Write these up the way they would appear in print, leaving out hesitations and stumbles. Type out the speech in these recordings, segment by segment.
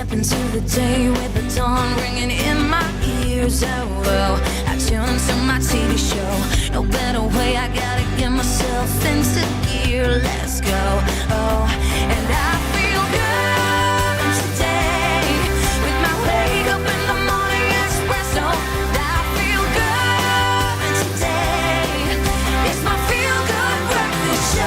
step into the day with the dawn ringing in my ears. Oh, I tune into my TV show. No better way, I gotta get myself into gear. Let's go. Oh, and I feel good today with my wake up in the morning espresso. I feel good today. It's my feel good breakfast show.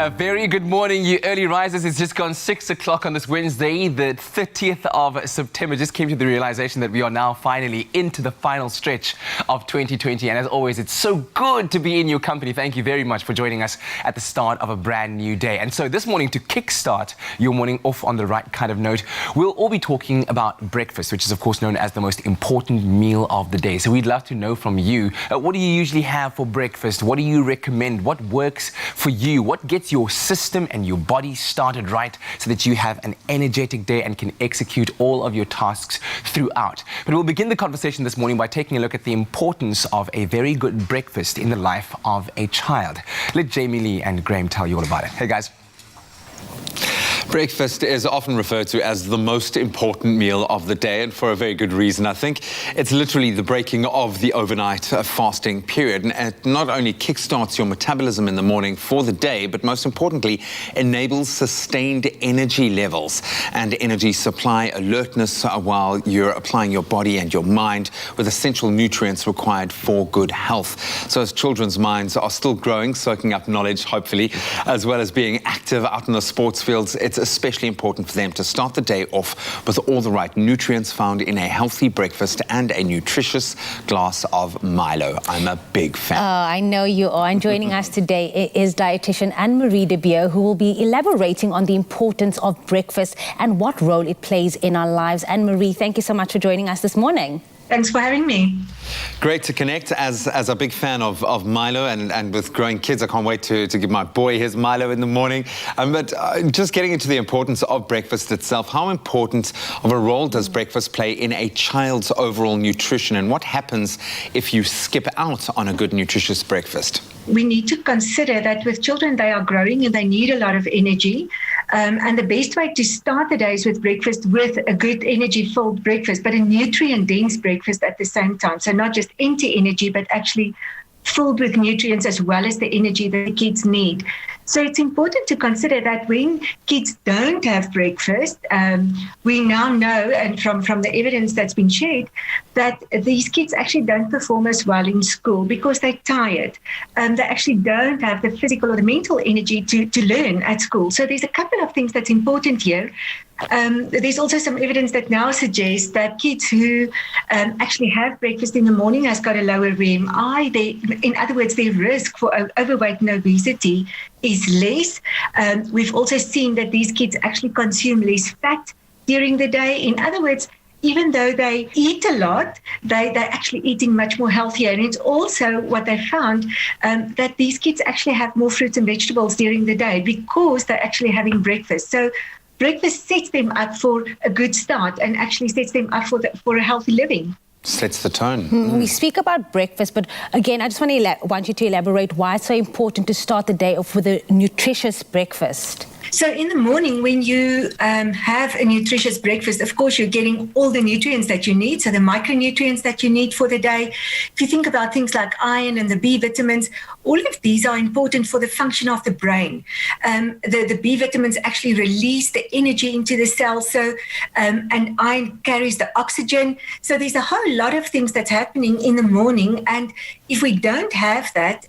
A very good morning, you early risers. It's just gone 6 o'clock on this Wednesday, the 30th of September. Just came to the realization that we are now finally into the final stretch of 2020. And as always, it's so good to be in your company. Thank you very much for joining us at the start of a brand new day. And so this morning, to kickstart your morning off on the right kind of note, we'll all be talking about breakfast, which is of course known as the most important meal of the day. So we'd love to know from you, what do you usually have for breakfast? What do you recommend? What works for you? What gets your system and your body started right so that you have an energetic day and can execute all of your tasks throughout? But we'll begin the conversation this morning by taking a look at the importance of a very good breakfast in the life of a child. Let Jamie Lee and Graham tell you all about it. Hey guys. Breakfast is often referred to as the most important meal of the day, and for a very good reason. I think it's literally the breaking of the overnight fasting period, and it not only kickstarts your metabolism in the morning for the day, but most importantly enables sustained energy levels and energy supply alertness while you're applying your body and your mind with essential nutrients required for good health. So as children's minds are still growing, soaking up knowledge hopefully, as well as being active out in the sports fields, it's especially important for them to start the day off with all the right nutrients found in a healthy breakfast and a nutritious glass of Milo. I'm a big fan. I know you are. And joining us today is dietitian Anne-Marie de Beer, who will be elaborating on the importance of breakfast and what role it plays in our lives. Anne-Marie, thank you so much for joining us this morning. Thanks for having me. Great to connect. As a big fan of Milo and with growing kids, I can't wait to give my boy his Milo in the morning. But just getting into the importance of breakfast itself, how important of a role does breakfast play in a child's overall nutrition, and what happens if you skip out on a good nutritious breakfast? We need to consider that with children, they are growing and they need a lot of energy. And the best way to start the day is with breakfast, with a good energy-filled breakfast, but a nutrient-dense breakfast at the same time. So not just empty energy, but actually filled with nutrients as well as the energy that the kids need. So it's important to consider that when kids don't have breakfast, we now know, and from the evidence that's been shared, that these kids actually don't perform as well in school because they're tired. They actually don't have the physical or the mental energy to learn at school. So there's a couple of things that's important here. There's also some evidence that now suggests that kids who actually have breakfast in the morning has got a lower BMI. In other words, their risk for overweight and obesity is less. We've also seen that these kids actually consume less fat during the day. In other words, even though they eat a lot, they're actually eating much more healthier. And it's also what they found, that these kids actually have more fruits and vegetables during the day because they're actually having breakfast. So breakfast sets them up for a good start and actually sets them up for a healthy living. Sets the tone. We speak about breakfast, but again, I just want you to elaborate why it's so important to start the day off with a nutritious breakfast. So in the morning, when you have a nutritious breakfast, of course, you're getting all the nutrients that you need, so the micronutrients that you need for the day. If you think about things like iron and the B vitamins, all of these are important for the function of the brain. The B vitamins actually release the energy into the cells, so and iron carries the oxygen. So there's a whole lot of things that's happening in the morning, and if we don't have that,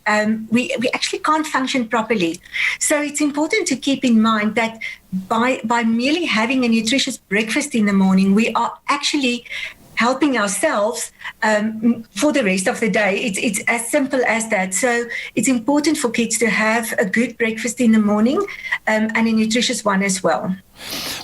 we actually can't function properly. So it's important to keep in mind that by merely having a nutritious breakfast in the morning, we are actually helping ourselves for the rest of the day. It's as simple as that. So it's important for kids to have a good breakfast in the morning and a nutritious one as well.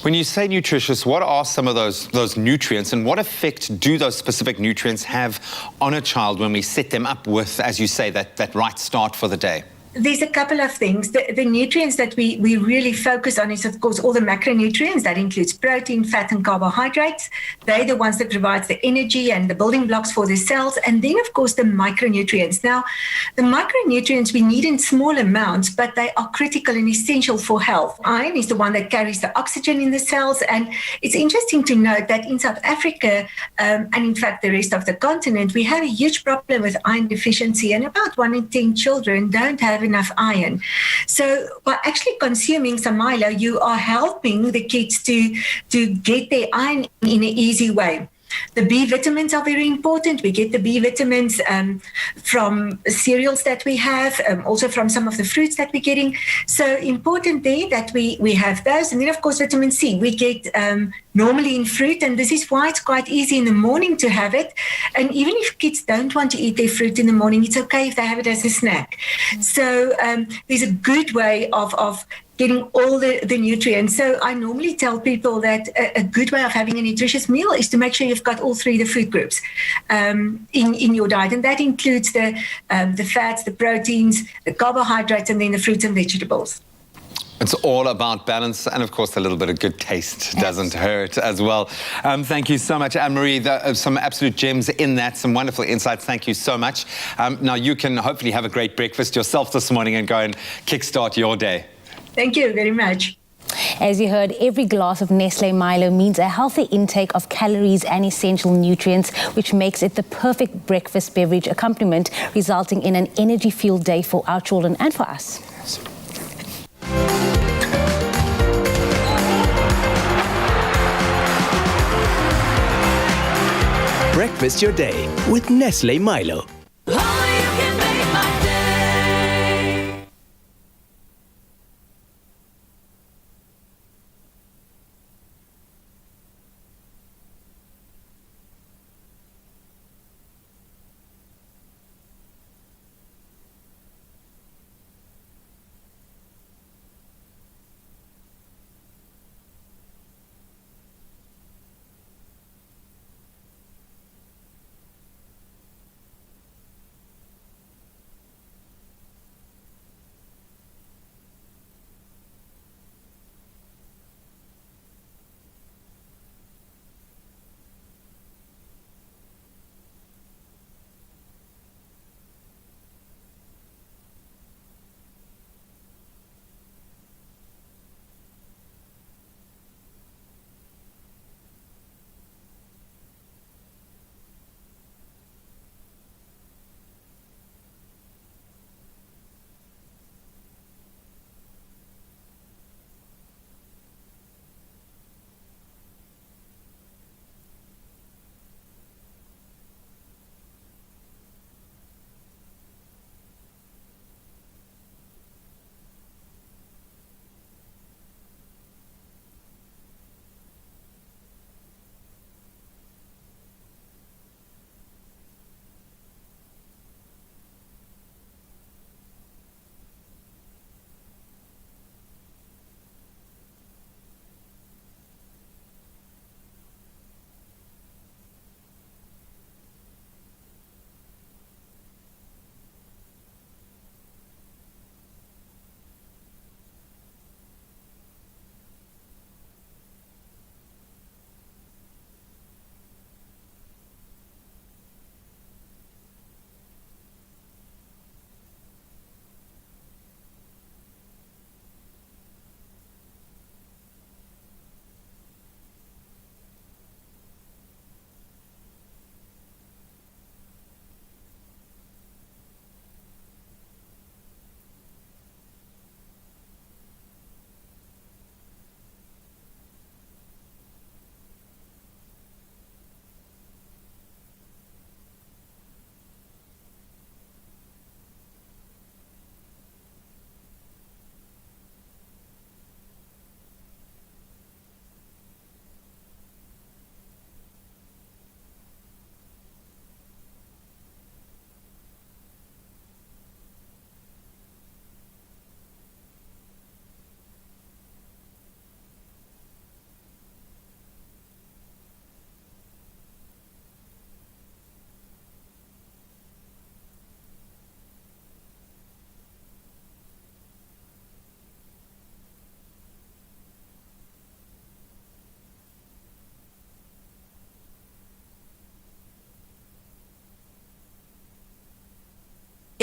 When you say nutritious, what are some of those nutrients, and what effect do those specific nutrients have on a child when we set them up with, as you say, that right start for the day? there's a couple of things. The nutrients that we really focus on is, of course, all the macronutrients. That includes protein, fat, and carbohydrates. They're the ones that provide the energy and the building blocks for the cells. And then, of course, the micronutrients. Now, the micronutrients we need in small amounts, but they are critical and essential for health. Iron is the one that carries the oxygen in the cells. And it's interesting to note that in South Africa, and in fact the rest of the continent, we have a huge problem with iron deficiency, and about 1 in 10 children don't have enough iron. So by actually consuming some milo, you are helping the kids to get their iron in an easy way. The B vitamins are very important. We get the B vitamins from cereals that we have, also from some of the fruits that we're getting. So important there that we have those. And then, of course, vitamin C we get normally in fruit. And this is why it's quite easy in the morning to have it. And even if kids don't want to eat their fruit in the morning, it's okay if they have it as a snack. So there's a good way of getting all the nutrients. So I normally tell people that a good way of having a nutritious meal is to make sure you've got all three the food groups in your diet. And that includes the fats, the proteins, the carbohydrates, and then the fruits and vegetables. It's all about balance, and of course a little bit of good taste doesn't hurt as well. Thank you so much, Anne-Marie. Some absolute gems in that, some wonderful insights. Thank you so much. Now you can hopefully have a great breakfast yourself this morning and go and kickstart your day. Thank you very much. As you heard, every glass of Nestle Milo means a healthy intake of calories and essential nutrients, which makes it the perfect breakfast beverage accompaniment, resulting in an energy-fueled day for our children and for us. Breakfast your day with Nestle Milo.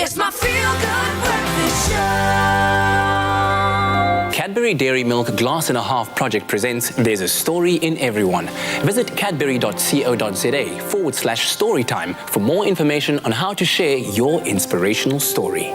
It's my feel-good breakfast show. Cadbury Dairy Milk Glass and a Half project presents There's a Story in Everyone. Visit cadbury.co.za/storytime for more information on how to share your inspirational story.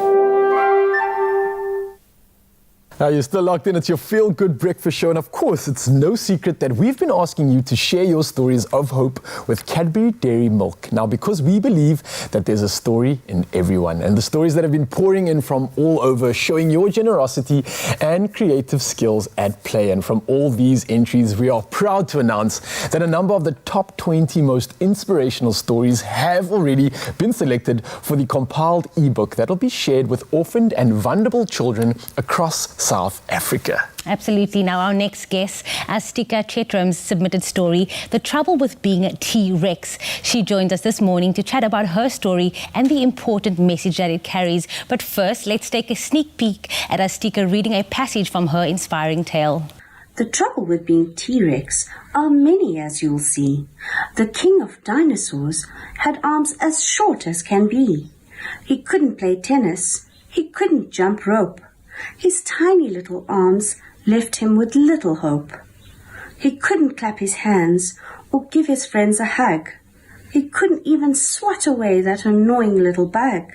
Now, you're still locked in. It's your Feel Good Breakfast Show. And of course, it's no secret that we've been asking you to share your stories of hope with Cadbury Dairy Milk. Now, because we believe that there's a story in everyone. And the stories that have been pouring in from all over, showing your generosity and creative skills at play. And from all these entries, we are proud to announce that a number of the top 20 most inspirational stories have already been selected for the compiled ebook that will be shared with orphaned and vulnerable children across South Africa. Absolutely. Now, our next guest, Astika Chetram's submitted story, The Trouble with Being a T-Rex. She joins us this morning to chat about her story and the important message that it carries. But first, let's take a sneak peek at Astika reading a passage from her inspiring tale. The trouble with being T-Rex are many, as you'll see. The king of dinosaurs had arms as short as can be. He couldn't play tennis. He couldn't jump rope. His tiny little arms left him with little hope. He couldn't clap his hands or give his friends a hug. He couldn't even swat away that annoying little bug.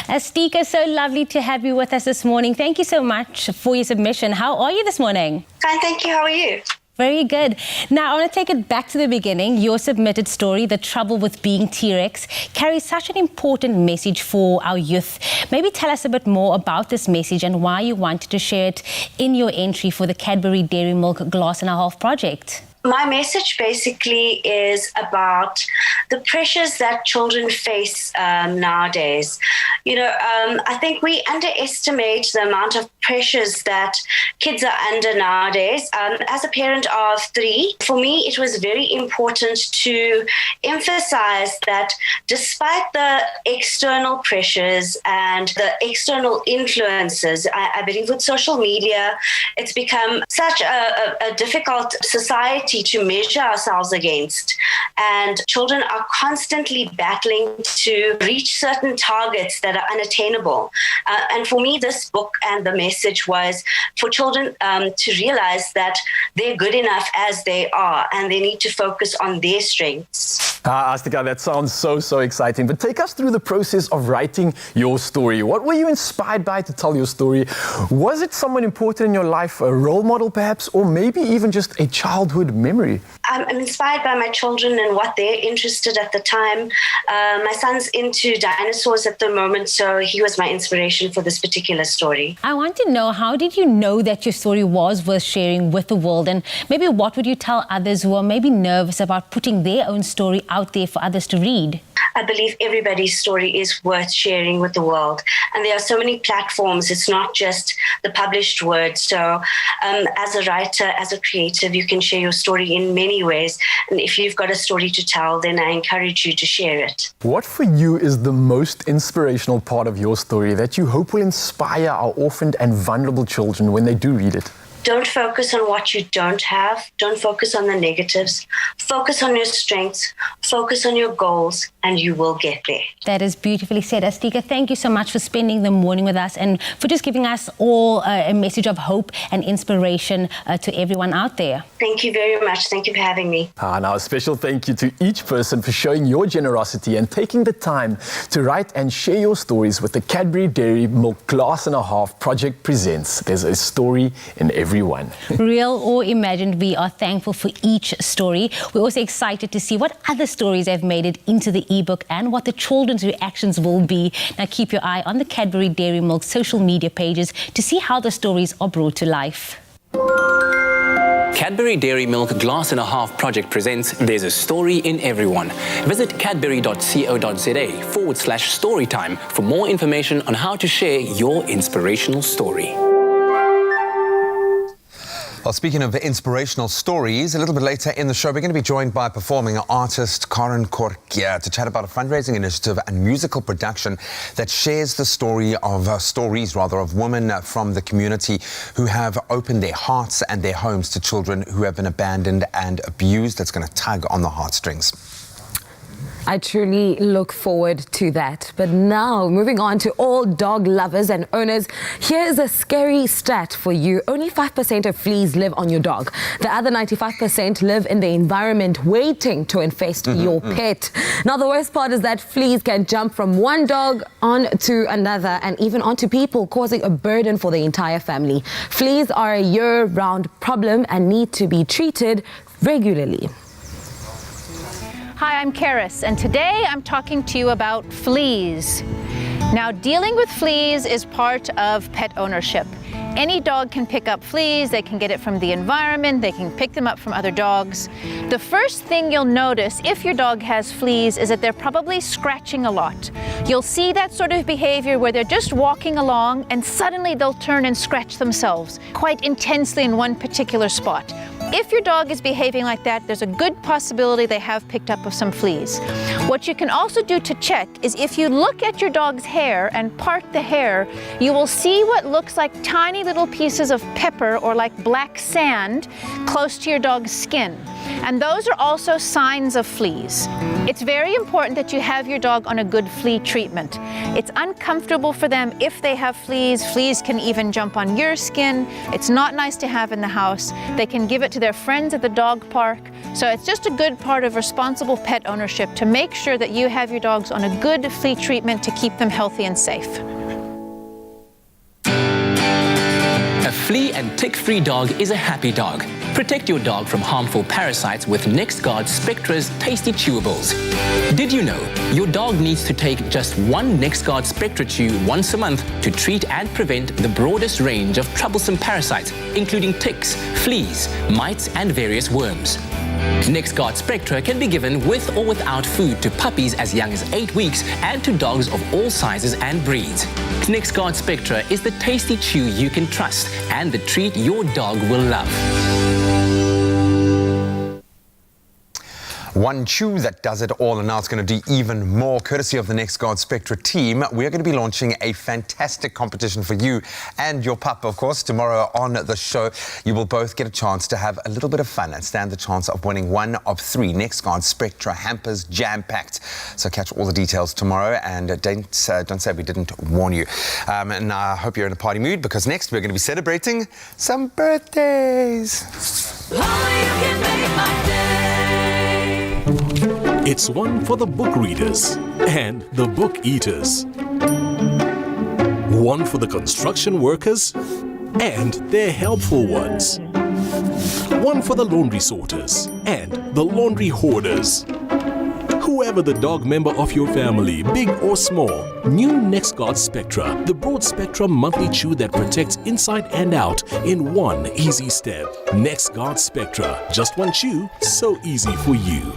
Astika, so lovely to have you with us this morning. Thank you so much for your submission. How are you this morning? Fine, thank you. How are you? Very good. Now, I want to take it back to the beginning. Your submitted story, The Trouble with Being T-Rex, carries such an important message for our youth. Maybe tell us a bit more about this message and why you wanted to share it in your entry for the Cadbury Dairy Milk Glass and a Half project. My message basically is about the pressures that children face nowadays. I think we underestimate the amount of pressures that kids are under nowadays. As a parent of 3, for me, it was very important to emphasize that despite the external pressures and the external influences, I believe with social media, it's become such a difficult society to measure ourselves against. And children are constantly battling to reach certain targets that are unattainable. And for me, this book and the message was for children to realize that they're good enough as they are and they need to focus on their strengths. Astika, that sounds so exciting. But take us through the process of writing your story. What were you inspired by to tell your story? Was it someone important in your life, a role model perhaps, or maybe even just a childhood memory? I'm inspired by my children and what they're interested at the time. My son's into dinosaurs at the moment, so he was my inspiration for this particular story. I want to know, how did you know that your story was worth sharing with the world? And maybe what would you tell others who are maybe nervous about putting their own story out there for others to read? I believe everybody's story is worth sharing with the world. And there are so many platforms. It's not just the published word. So as a writer, as a creative, you can share your story in many ways. And if you've got a story to tell, then I encourage you to share it. What for you is the most inspirational part of your story that you hope will inspire our orphaned and vulnerable children when they do read it? Don't focus on what you don't have. Don't focus on the negatives. Focus on your strengths. Focus on your goals, and you will get there. That is beautifully said. Astika, thank you so much for spending the morning with us and for just giving us all a message of hope and inspiration to everyone out there. Thank you very much. Thank you for having me. Now, a special thank you to each person for showing your generosity and taking the time to write and share your stories with the Cadbury Dairy Milk Glass and a Half project presents There's a Story in Everyone. Real or imagined, we are thankful for each story. We're also excited to see what other stories have made it into the ebook and what the children's reactions will be. Now keep your eye on the Cadbury Dairy Milk social media pages to see how the stories are brought to life. Cadbury Dairy Milk Glass and a Half project presents There's a Story in Everyone. Visit cadbury.co.za/storytime for more information on how to share your inspirational story. Well, speaking of inspirational stories, a little bit later in the show, we're going to be joined by performing artist Karen Korkia to chat about a fundraising initiative and musical production that shares the stories of women from the community who have opened their hearts and their homes to children who have been abandoned and abused. That's going to tug on the heartstrings. I truly look forward to that. But now, moving on to all dog lovers and owners, here's a scary stat for you. Only 5% of fleas live on your dog. The other 95% live in the environment waiting to infest your pet. Now, the worst part is that fleas can jump from one dog on to another and even onto people, causing a burden for the entire family. Fleas are a year-round problem and need to be treated regularly. Hi, I'm Karis, and today I'm talking to you about fleas. Now, dealing with fleas is part of pet ownership. Any dog can pick up fleas, they can get it from the environment, they can pick them up from other dogs. The first thing you'll notice if your dog has fleas is that they're probably scratching a lot. You'll see that sort of behavior where they're just walking along and suddenly they'll turn and scratch themselves quite intensely in one particular spot. If your dog is behaving like that, there's a good possibility they have picked up some fleas. What you can also do to check is if you look at your dog's hair and part the hair, you will see what looks like tiny little pieces of pepper or like black sand close to your dog's skin. And those are also signs of fleas. It's very important that you have your dog on a good flea treatment. It's uncomfortable for them if they have fleas. Fleas can even jump on your skin. It's not nice to have in the house. They can give it to their friends at the dog park. So it's just a good part of responsible pet ownership to make sure that you have your dogs on a good flea treatment to keep them healthy and safe. A flea and tick-free dog is a happy dog. Protect your dog from harmful parasites with NexGard Spectra's tasty chewables. Did you know your dog needs to take just one NexGard Spectra chew once a month to treat and prevent the broadest range of troublesome parasites, including ticks, fleas, mites, and various worms. NexGard Spectra can be given with or without food to puppies as young as 8 weeks and to dogs of all sizes and breeds. NexGard Spectra is the tasty chew you can trust and the treat your dog will love. One chew that does it all, and now it's going to do even more. Courtesy of the NexGard Spectra team, we're going to be launching a fantastic competition for you and your pup, of course. Tomorrow on the show, you will both get a chance to have a little bit of fun and stand the chance of winning one of 3 NexGard Spectra hampers, jam-packed. So catch all the details tomorrow, and don't say we didn't warn you. And I hope you're in a party mood, because next we're going to be celebrating some birthdays. It's one for the book readers and the book eaters. One for the construction workers and their helpful ones. One for the laundry sorters and the laundry hoarders. Whoever the dog member of your family, big or small, new NexGard Spectra, the broad spectrum monthly chew that protects inside and out in one easy step. NexGard Spectra, just one chew, so easy for you.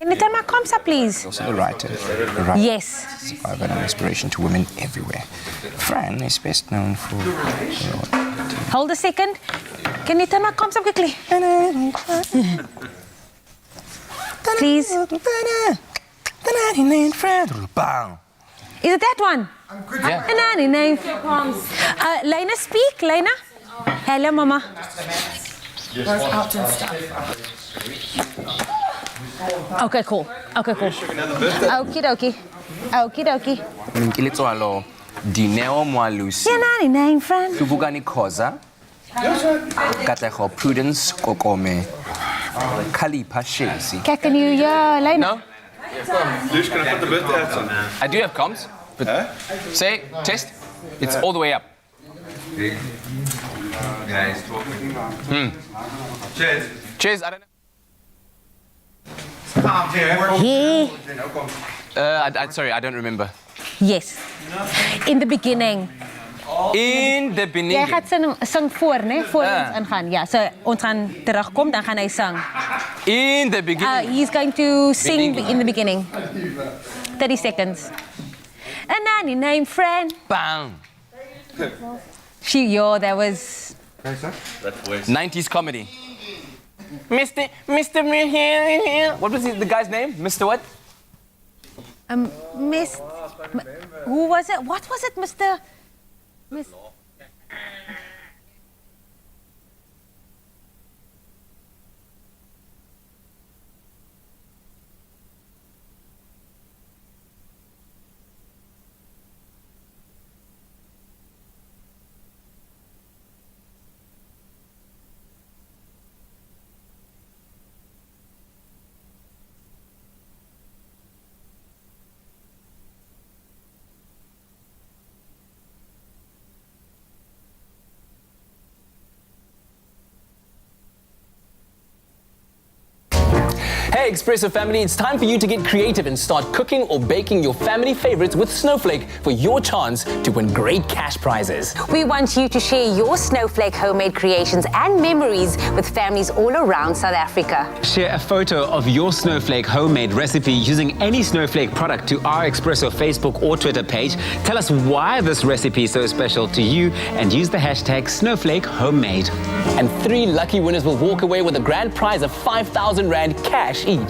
Can you turn my comps up, please? Also the writer. Yes. Survivor and inspiration to women everywhere. Fran is best known for... Hold a second. Can you turn my comps up quickly? Please. Is it that one? Yeah. Lena, speak. Lena. Hello, Mama. Okay, cool. Okay, cool. Okie dokie. Okie dokie. Nkilitswalo Dineo Mwalusi. Yanani name, friend. Tubugani Koza. Kateho Prudence Kokome. Kalipa Shesi. Can you hear Lena? No? Lush, can I put the birthday hats on? I do have comms. But say, test. It's all the way up. Yeah, he's talking. Cheers. Cheers. I don't know. Sorry, I don't remember. Yes. In the beginning. In the beginning. Jy gaan sing voor, né? Voor ons ingaan. Ja, so ons gaan terugkom, dan gaan hy sing. In the beginning. He's going to sing in the beginning. 30 seconds. A nanny named Fran. Bang. That was... 90s comedy. Mr. What was the guy's name? Mr. what? Who was it? What was it, Mr. Hey Expresso family, it's time for you to get creative and start cooking or baking your family favorites with Snowflake for your chance to win great cash prizes. We want you to share your Snowflake homemade creations and memories with families all around South Africa. Share a photo of your Snowflake homemade recipe using any Snowflake product to our Expresso Facebook or Twitter page. Tell us why this recipe is so special to you and use the hashtag Snowflake Homemade. And 3 lucky winners will walk away with a grand prize of 5,000 Rand cash each.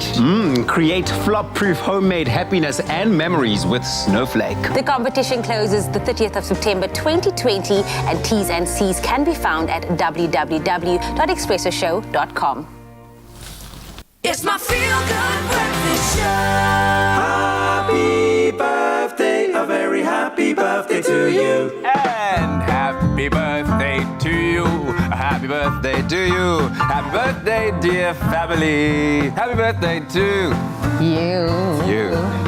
Create flop-proof homemade happiness and memories with Snowflake. The competition closes the 30th of September 2020 and T's and C's can be found at www.expressoshow.com. It's my feel-good breakfast show. Happy birthday, a very happy birthday to you. And happy birthday to you. Happy birthday to you. Happy birthday, dear family. Happy birthday to you.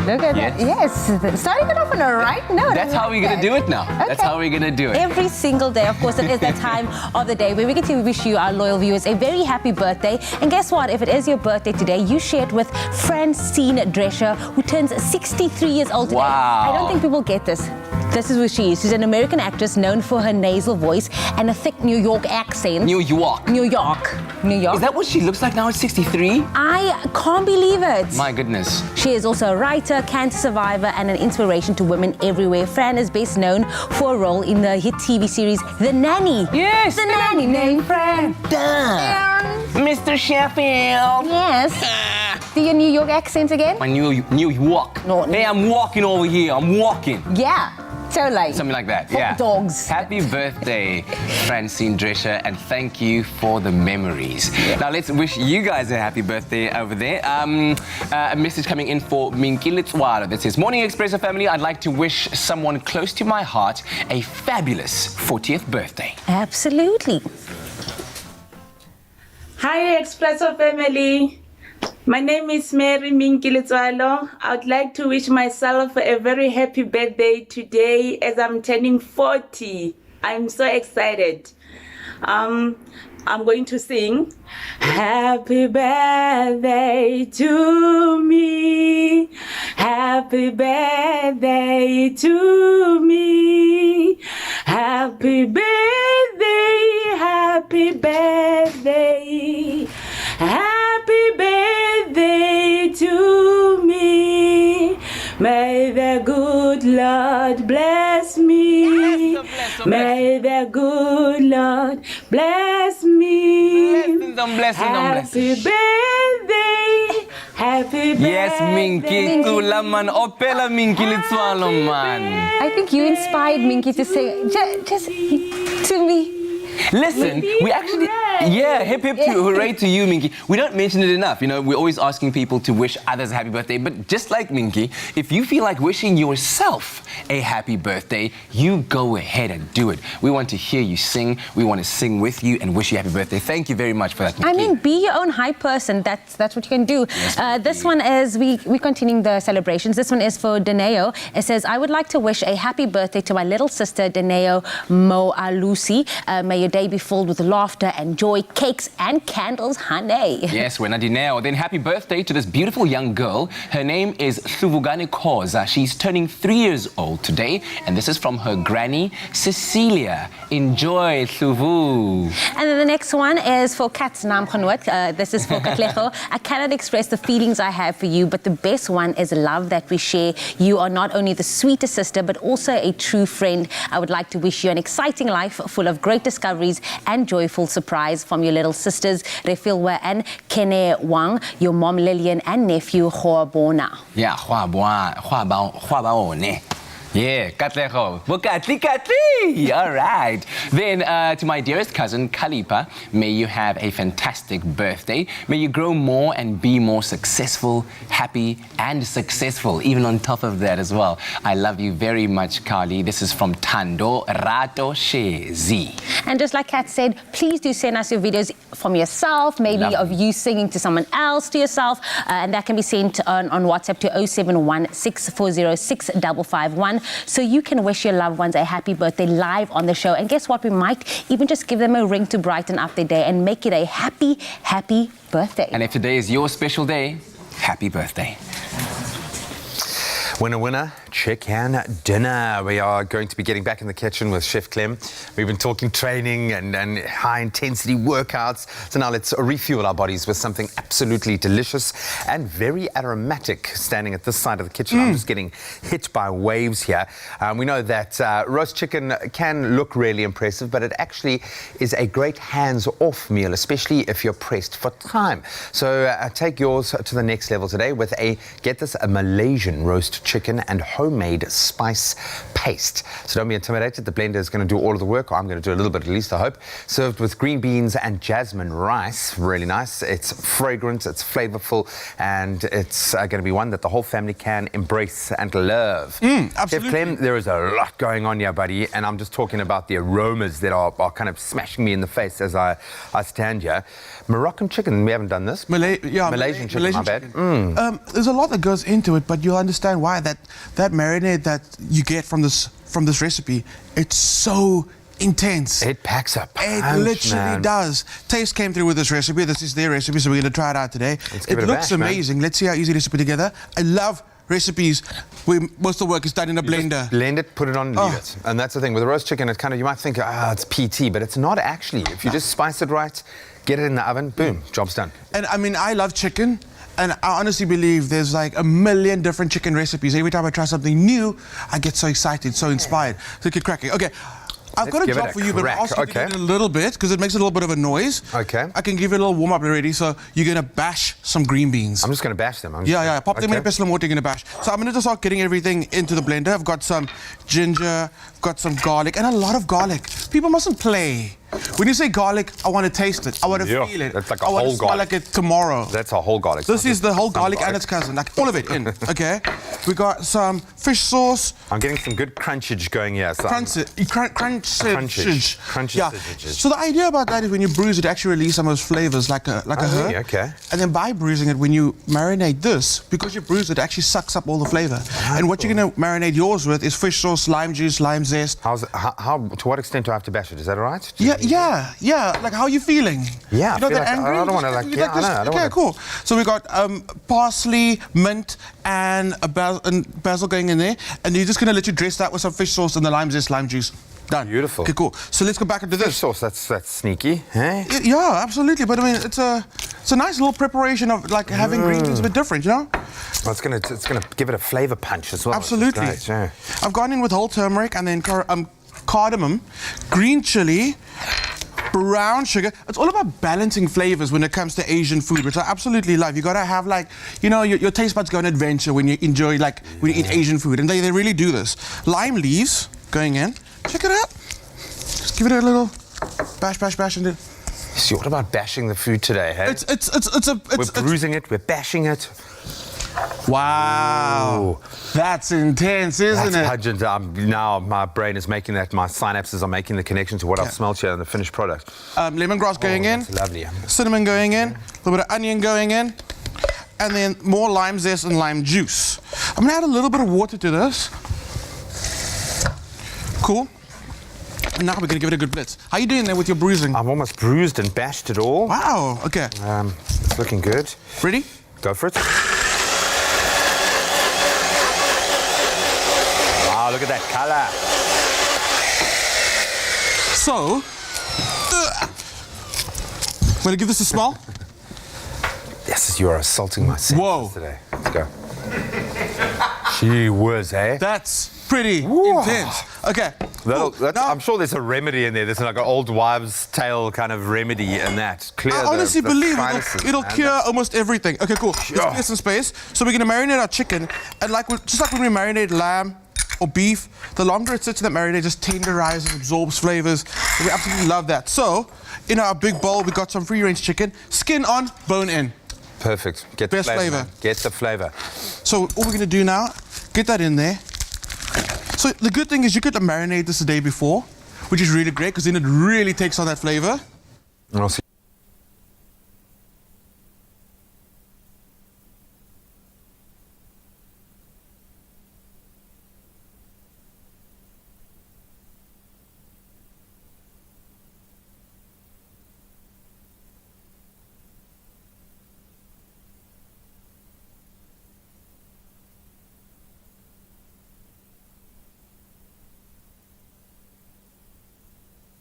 Look at that. Yes. Starting it off on a right note. That's how we're going to do it now. Okay. That's how we're going to do it. Every single day, of course, it is that time of the day where we get to wish you, our loyal viewers, a very happy birthday. And guess what? If it is your birthday today, you share it with Francine Drescher, who turns 63 years old today. Wow. I don't think people get this. This is who she is. She's an American actress known for her nasal voice and a thick New York accent. New York. New York. Is that what she looks like now at 63? I can't believe it. My goodness. She is also a writer, cancer survivor, and an inspiration to women everywhere. Fran is best known for a role in the hit TV series The Nanny. Yes. The Nanny named Fran. Duh. Mr. Sheffield. Yes. Do your New York accent again? My New York. No. Hey, I'm walking over here. I'm walking. Yeah. So like something like that. Hot Yeah. dogs. Happy birthday, Francine Drescher, and thank you for the memories. Yeah. Now let's wish you guys a happy birthday over there. A message coming in for Minkile Tswalo that says, "Morning Expresso family, I'd like to wish someone close to my heart a fabulous 40th birthday." Absolutely. Hi Expresso family. My name is Mary Minkile Tswalo. I would like to wish myself a very happy birthday today as I'm turning 40. I'm so excited. I'm going to sing Happy birthday to me. Happy birthday to me. Happy birthday, happy birthday. Happy birthday to me. May the good Lord bless me. Yes, May the good Lord bless me. Bless him. Happy birthday. Happy birthday. Yes, Minky Tulaman Opela Minkile Tswalo man. I think you inspired Minky to say just to me. Listen, we actually, Yeah, hip hip hooray to you, Minky. We don't mention it enough. You know, we're always asking people to wish others a happy birthday. But just like Minky, if you feel like wishing yourself a happy birthday, you go ahead and do it. We want to hear you sing. We want to sing with you and wish you a happy birthday. Thank you very much for that, Minky. I mean, be your own hype person. That's what you can do. Yes, this one is, we're continuing the celebrations. This one is for Deneo. It says, I would like to wish a happy birthday to my little sister, Deneo Moalusi. May your day be filled with laughter and joy, cakes and candles, honey. Yes, we're Deneo. Then happy birthday to this beautiful young girl. Her name is Suvugane Koza. She's turning 3 years old today, and this is from her granny, Cecilia. Enjoy, Suvu. And then the next one is for Kat's naam genoot. This is for Katlego. I cannot express the feelings I have for you, but the best one is love that we share. You are not only the sweetest sister, but also a true friend. I would like to wish you an exciting life full of great discoveries and joyful surprise from your little sisters, Refilwa and Kene Wang, your mom Lillian and nephew Hoabona. Yeah, Huabaone. Yeah, Katlego. Katli. All right. Then to my dearest cousin, Kalipa, may you have a fantastic birthday. May you grow more and be more successful, happy and successful, even on top of that as well. I love you very much, Kali. This is from Tando Rato Shezi. And just like Kat said, please do send us your videos from yourself, maybe of you singing to someone else, to yourself, and that can be sent on WhatsApp to 071-6406-551. So you can wish your loved ones a happy birthday live on the show. And guess what? We might even just give them a ring to brighten up their day and make it a happy, happy birthday. And if today is your special day, happy birthday. Winner, winner, chicken dinner. We are going to be getting back in the kitchen with Chef Clem. We've been talking training and high-intensity workouts. So now let's refuel our bodies with something absolutely delicious and very aromatic. Standing at this side of the kitchen, I'm just getting hit by waves here. We know that roast chicken can look really impressive, but it actually is a great hands-off meal, especially if you're pressed for time. So take yours to the next level today with a Malaysian roast chicken and homemade spice paste. So don't be intimidated. The blender is going to do all of the work. I'm going to do a little bit at least, I hope. Served with green beans and jasmine rice. Really nice. It's fragrant, it's flavorful, and it's going to be one that the whole family can embrace and love. Absolutely. Chef Clem, there is a lot going on here, buddy, and I'm just talking about the aromas that are kind of smashing me in the face as I stand here. Moroccan chicken, we haven't done this. Malaysian chicken, my bad. There's a lot that goes into it, but you'll understand why that marinade that you get from this recipe, it's so intense. It packs up. It literally does. Taste came through with this recipe. This is their recipe, so we're going to try it out today. It looks amazing. Let's see how easy it is to put together. I love recipes where most of the work is done in a blender. Just blend it, put it on, leave it. And that's the thing. With a roast chicken, it's kind of, you might think, it's PT, but it's not actually. If you just spice it right, get it in the oven, boom, job's done. And I mean, I love chicken. And I honestly believe there's like a million different chicken recipes. Every time I try something new, I get so excited, so inspired. So get cracking. Okay, I've got a job for you, but I'll ask you to do it a little bit because it makes a little bit of a noise. Okay. I can give you a little warm-up already. So you're going to bash some green beans. I'm just going to bash them. Pop them in a pestle and water, you're going to bash. So I'm going to just start getting everything into the blender. I've got some ginger, got some garlic, and a lot of garlic. People mustn't play. When you say garlic, I want to taste it. I want to feel it. That's like a I want whole to smell garlic. like it tomorrow. That's a whole garlic. This is the whole garlic and its cousin, like all of it in. Okay. We got some fish sauce. I'm getting some good crunchage going here. So crunchage. Yeah. So the idea about that is when you bruise it, actually release some of those flavors, like a herb. Okay. And then by bruising it, when you marinate this, because you bruise it, actually sucks up all the flavor. And what you're going to marinate yours with is fish sauce, lime juice, lime zest. How to what extent do I have to bash it? Is that all right? Yeah. Like, how are you feeling? Yeah, You're not that like, angry? I don't want to like. Yeah, I know. I don't okay, cool. So we got parsley, mint, and basil going in there, and you're just gonna let you dress that with some fish sauce and the lime zest, lime juice. Done. Beautiful. Okay, cool. So let's go back into this. Fish sauce. That's sneaky, eh? Yeah, absolutely. But I mean, it's a nice little preparation of like having green beans a bit different, you know? Well, it's gonna give it a flavor punch as well. Absolutely. Great, yeah. I've gone in with whole turmeric and then cardamom, green chili, brown sugar. It's all about balancing flavors when it comes to Asian food, which I absolutely love. You gotta have like, you know, your taste buds go on adventure when you enjoy when you eat Asian food, and they really do this. Lime leaves going in. Check it out. Just give it a little bash, and then See, what about bashing the food today, hey? We're bruising it, we're bashing it. Wow. That's intense, isn't That's it? pungent. Now my brain is making that, my synapses are making the connection to what I've smelled here in the finished product. Lemongrass going in. That's lovely. Cinnamon going in. A little bit of onion going in. And then more lime zest and lime juice. I'm gonna add a little bit of water to this. Cool. And now we're gonna give it a good blitz. How you doing there with your bruising? I'm almost bruised and bashed it all. Wow, okay. It's looking good. Ready? Go for it. Wow, look at that color. So, I'm gonna give this a smell. Yes, you are assaulting my senses today. Let's go. Gee whiz, eh? That's pretty intense. Okay. I'm sure there's a remedy in there. There's like an old wives' tale kind of remedy in that. Clear I honestly the believe sinuses, it'll man. cure almost everything. Okay, cool. Let's clear some space. So we're gonna marinate our chicken, and just like when we marinate lamb or beef, the longer it sits in that marinade, just tenderizes, absorbs flavors. We absolutely love that. So in our big bowl, we got some free-range chicken, skin on, bone in. Perfect. Get the Best flavor. man. Get the flavor. So all we're gonna do now, get that in there. So the good thing is you could marinate this the day before, which is really great because then it really takes on that flavor. And I'll see.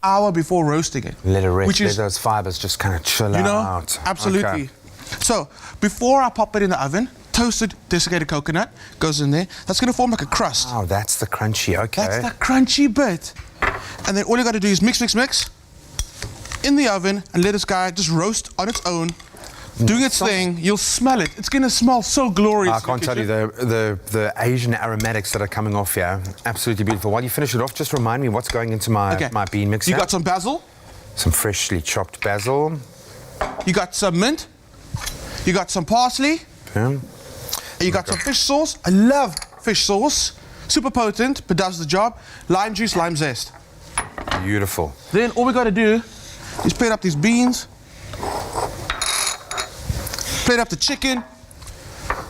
Hour before roasting it. Let it rest. Which is, let those fibers just kind of chill out. Absolutely. Okay. So before I pop it in the oven, toasted desiccated coconut goes in there. That's going to form like a crust. Oh, that's the crunchy. Okay. That's the crunchy bit. And then all you got to do is mix in the oven and let this guy just roast on its own. Doing its thing, you'll smell it. It's going to smell so glorious. I can't tell you the Asian aromatics that are coming off here. Absolutely beautiful. While you finish it off, just remind me what's going into my bean mixer. You got some basil. Some freshly chopped basil. You got some mint. You got some parsley. Yeah. You got some fish sauce. I love fish sauce. Super potent, but does the job. Lime juice, lime zest. Beautiful. Then all we got to do is plate up these beans. Plate up the chicken.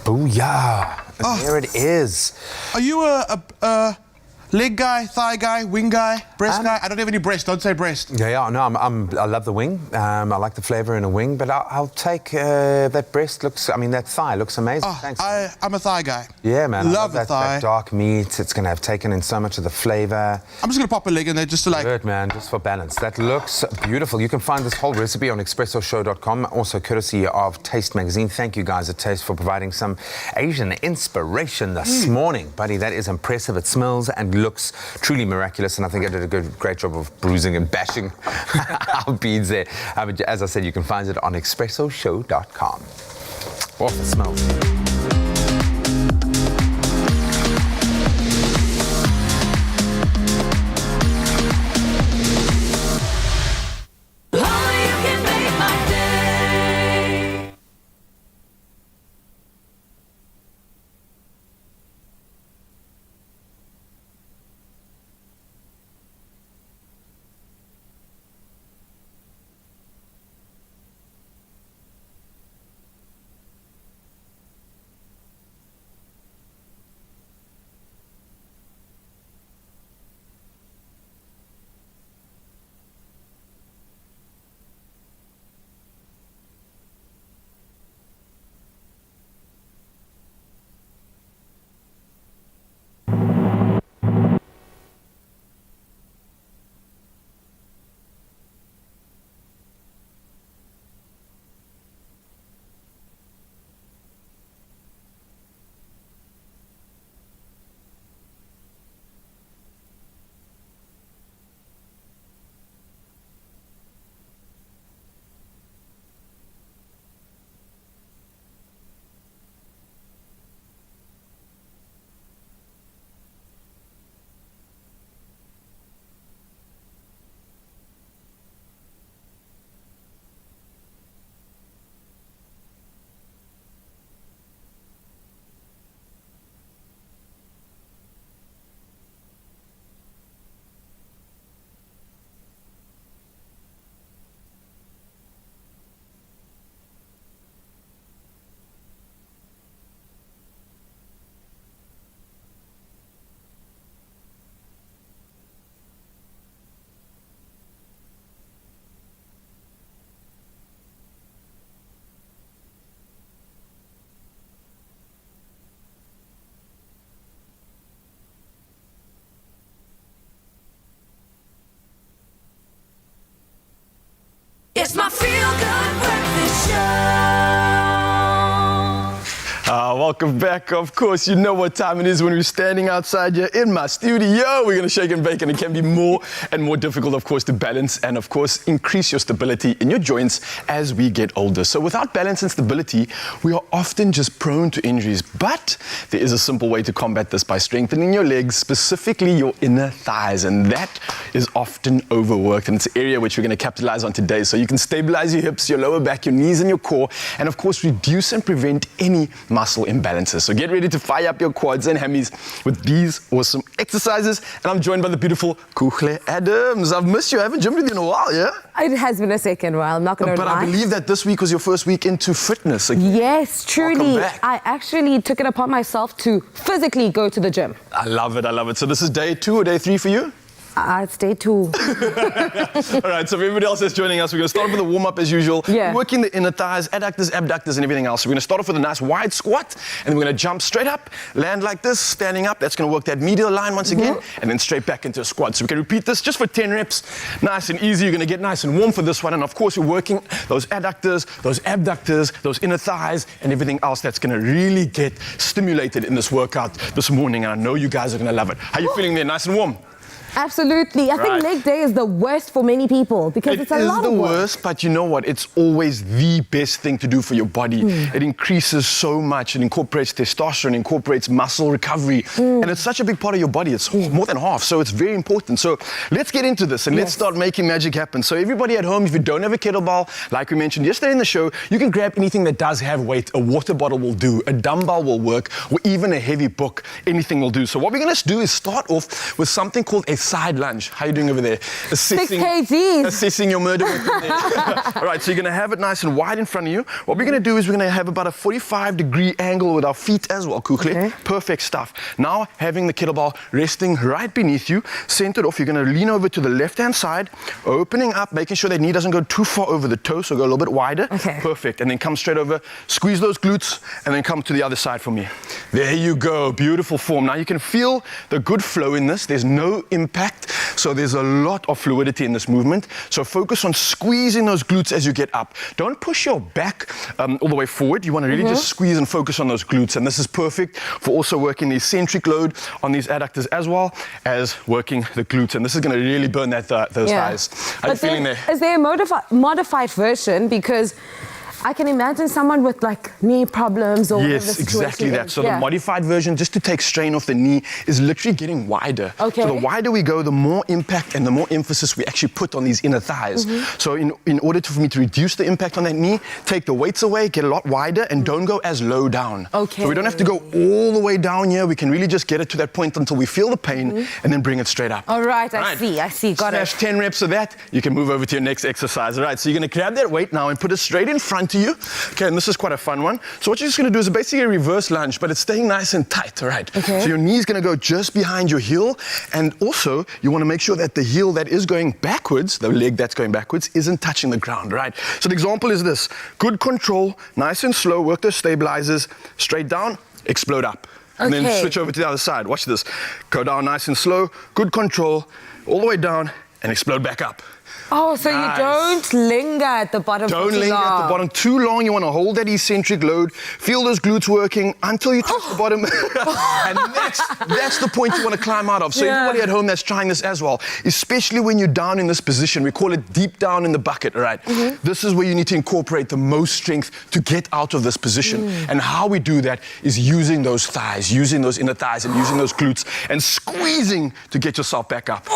Booyah. And there it is. Are you a leg guy, thigh guy, wing guy, breast guy? I don't have any breast. Don't say breast. Yeah. No, I love the wing. I like the flavor in a wing, but I'll take that breast. That thigh looks amazing. Thanks. I'm a thigh guy. Yeah, man. Love the thigh. That dark meat. It's going to have taken in so much of the flavor. I'm just going to pop a leg in there just to like... Good, man. Just for balance. That looks beautiful. You can find this whole recipe on expressoshow.com, also courtesy of Taste Magazine. Thank you guys at Taste for providing some Asian inspiration this morning. Buddy, that is impressive. It smells and looks truly miraculous, and I think I did a great job of bruising and bashing our beans there. As I said, you can find it on expressoshow.com. Oh, it smells. Welcome back. Of course, you know what time it is when we're standing outside here in my studio. We're going to shake and bake, and it can be more and more difficult, of course, to balance and, of course, increase your stability in your joints as we get older. So without balance and stability, we are often just prone to injuries. But there is a simple way to combat this by strengthening your legs, specifically your inner thighs. And that is often overworked. And it's an area which we're going to capitalize on today. So you can stabilize your hips, your lower back, your knees, and your core. And, of course, reduce and prevent any muscle imbalances. So get ready to fire up your quads and hammies with these awesome exercises. And I'm joined by the beautiful Kuhle Adams. I've missed you. I haven't gymmed with you in a while, yeah? It has been a second while, I'm not going to lie. But I believe that this week was your first week into fitness. Yes, truly. I actually took it upon myself to physically go to the gym. I love it. I love it. So this is day 2 or day 3 for you? It's day 2. All right, so for everybody else that's joining us, we're going to start off with a warm-up as usual. Yeah. Working the inner thighs, adductors, abductors, and everything else. So we're going to start off with a nice wide squat, and then we're going to jump straight up, land like this, standing up. That's going to work that medial line once again, and then straight back into a squat. So we can repeat this just for 10 reps. Nice and easy. You're going to get nice and warm for this one. And of course, we're working those adductors, those abductors, those inner thighs, and everything else that's going to really get stimulated in this workout this morning. And I know you guys are going to love it. How are you feeling there? Nice and warm? Absolutely. I think leg day is the worst for many people because it's a lot of work. It is the worst, but you know what? It's always the best thing to do for your body. It increases so much. It incorporates testosterone, incorporates muscle recovery. And it's such a big part of your body. It's more than half, so it's very important. So let's get into this and let's start making magic happen. So everybody at home, if you don't have a kettlebell, like we mentioned yesterday in the show, you can grab anything that does have weight. A water bottle will do, a dumbbell will work, or even a heavy book. Anything will do. So what we're going to do is start off with something called a side lunge. How are you doing over there? 6 kgs. Assessing your murder weapon there. All right, so you're going to have it nice and wide in front of you. What we're going to do is we're going to have about a 45-degree angle with our feet as well, Kuhle. Perfect stuff. Now, having the kettlebell resting right beneath you, centered off, you're going to lean over to the left-hand side, opening up, making sure that knee doesn't go too far over the toe, so go a little bit wider. Perfect. And then come straight over, squeeze those glutes, and then come to the other side for me. There you go. Beautiful form. Now, you can feel the good flow in this. There's no impact. So there's a lot of fluidity in this movement. So focus on squeezing those glutes as you get up. Don't push your back all the way forward. You want to really just squeeze and focus on those glutes. And this is perfect for also working the eccentric load on these adductors as well as working the glutes. And this is going to really burn that those thighs. How are you feeling there? Is there a modified version? Because I can imagine someone with like knee problems or whatever the situation exactly that. is. So the modified version, just to take strain off the knee, is literally getting wider. So the wider we go, the more impact and the more emphasis we actually put on these inner thighs. So in order for me to reduce the impact on that knee, take the weights away, get a lot wider, and don't go as low down. So we don't have to go all the way down here. We can really just get it to that point until we feel the pain and then bring it straight up. All right, I see. Got it. 10 reps of that, you can move over to your next exercise. All right, so you're going to grab that weight now and put it straight in front to you. Okay, and this is quite a fun one. So what you're just going to do is basically a reverse lunge, but it's staying nice and tight, all right? So your knee's going to go just behind your heel, and also you want to make sure that the heel that is going backwards, the leg that's going backwards, isn't touching the ground, right? So the example is this. Good control, nice and slow, work those stabilizers, straight down, explode up. And then switch over to the other side. Watch this. Go down nice and slow, good control, all the way down, and explode back up. Oh, so you don't linger at the bottom for too long. Don't linger at the bottom too long. You want to hold that eccentric load. Feel those glutes working until you touch the bottom. And that's the point you want to climb out of. So everybody at home that's trying this as well, especially when you're down in this position, we call it deep down in the bucket, right? This is where you need to incorporate the most strength to get out of this position. And how we do that is using those thighs, using those inner thighs and using those glutes and squeezing to get yourself back up.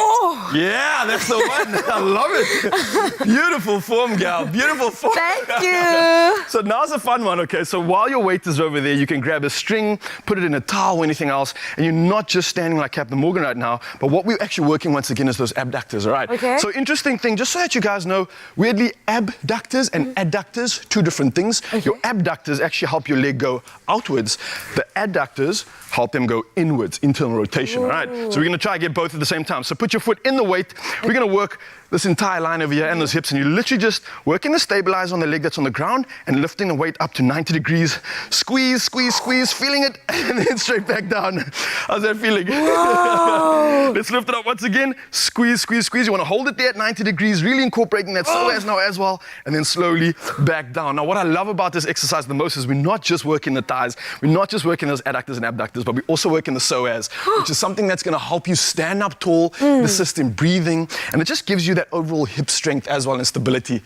Yeah, that's the one. I love it. Beautiful form, gal. Beautiful form. Thank you. So now's a fun one, okay? So while your weight is over there, you can grab a string, put it in a towel or anything else, and you're not just standing like Captain Morgan right now, but what we're actually working once again is those abductors, all right? So interesting thing, just so that you guys know, weirdly, abductors and adductors, two different things. Your abductors actually help your leg go outwards. The adductors help them go inwards, internal rotation, all right? So we're gonna try to get both at the same time. So put your foot in the weight. We're gonna work this entire entire line over here and those hips, and you're literally just working the stabilizer on the leg that's on the ground and lifting the weight up to 90 degrees. Squeeze, squeeze, squeeze, feeling it, and then straight back down. How's that feeling? Let's lift it up once again. Squeeze, squeeze, squeeze. You want to hold it there at 90 degrees, really incorporating that psoas now as well, and then slowly back down. Now, what I love about this exercise the most is we're not just working the thighs, we're not just working those adductors and abductors, but we also work in the psoas, which is something that's going to help you stand up tall, assist in breathing, and it just gives you that overall hip strength as well and stability.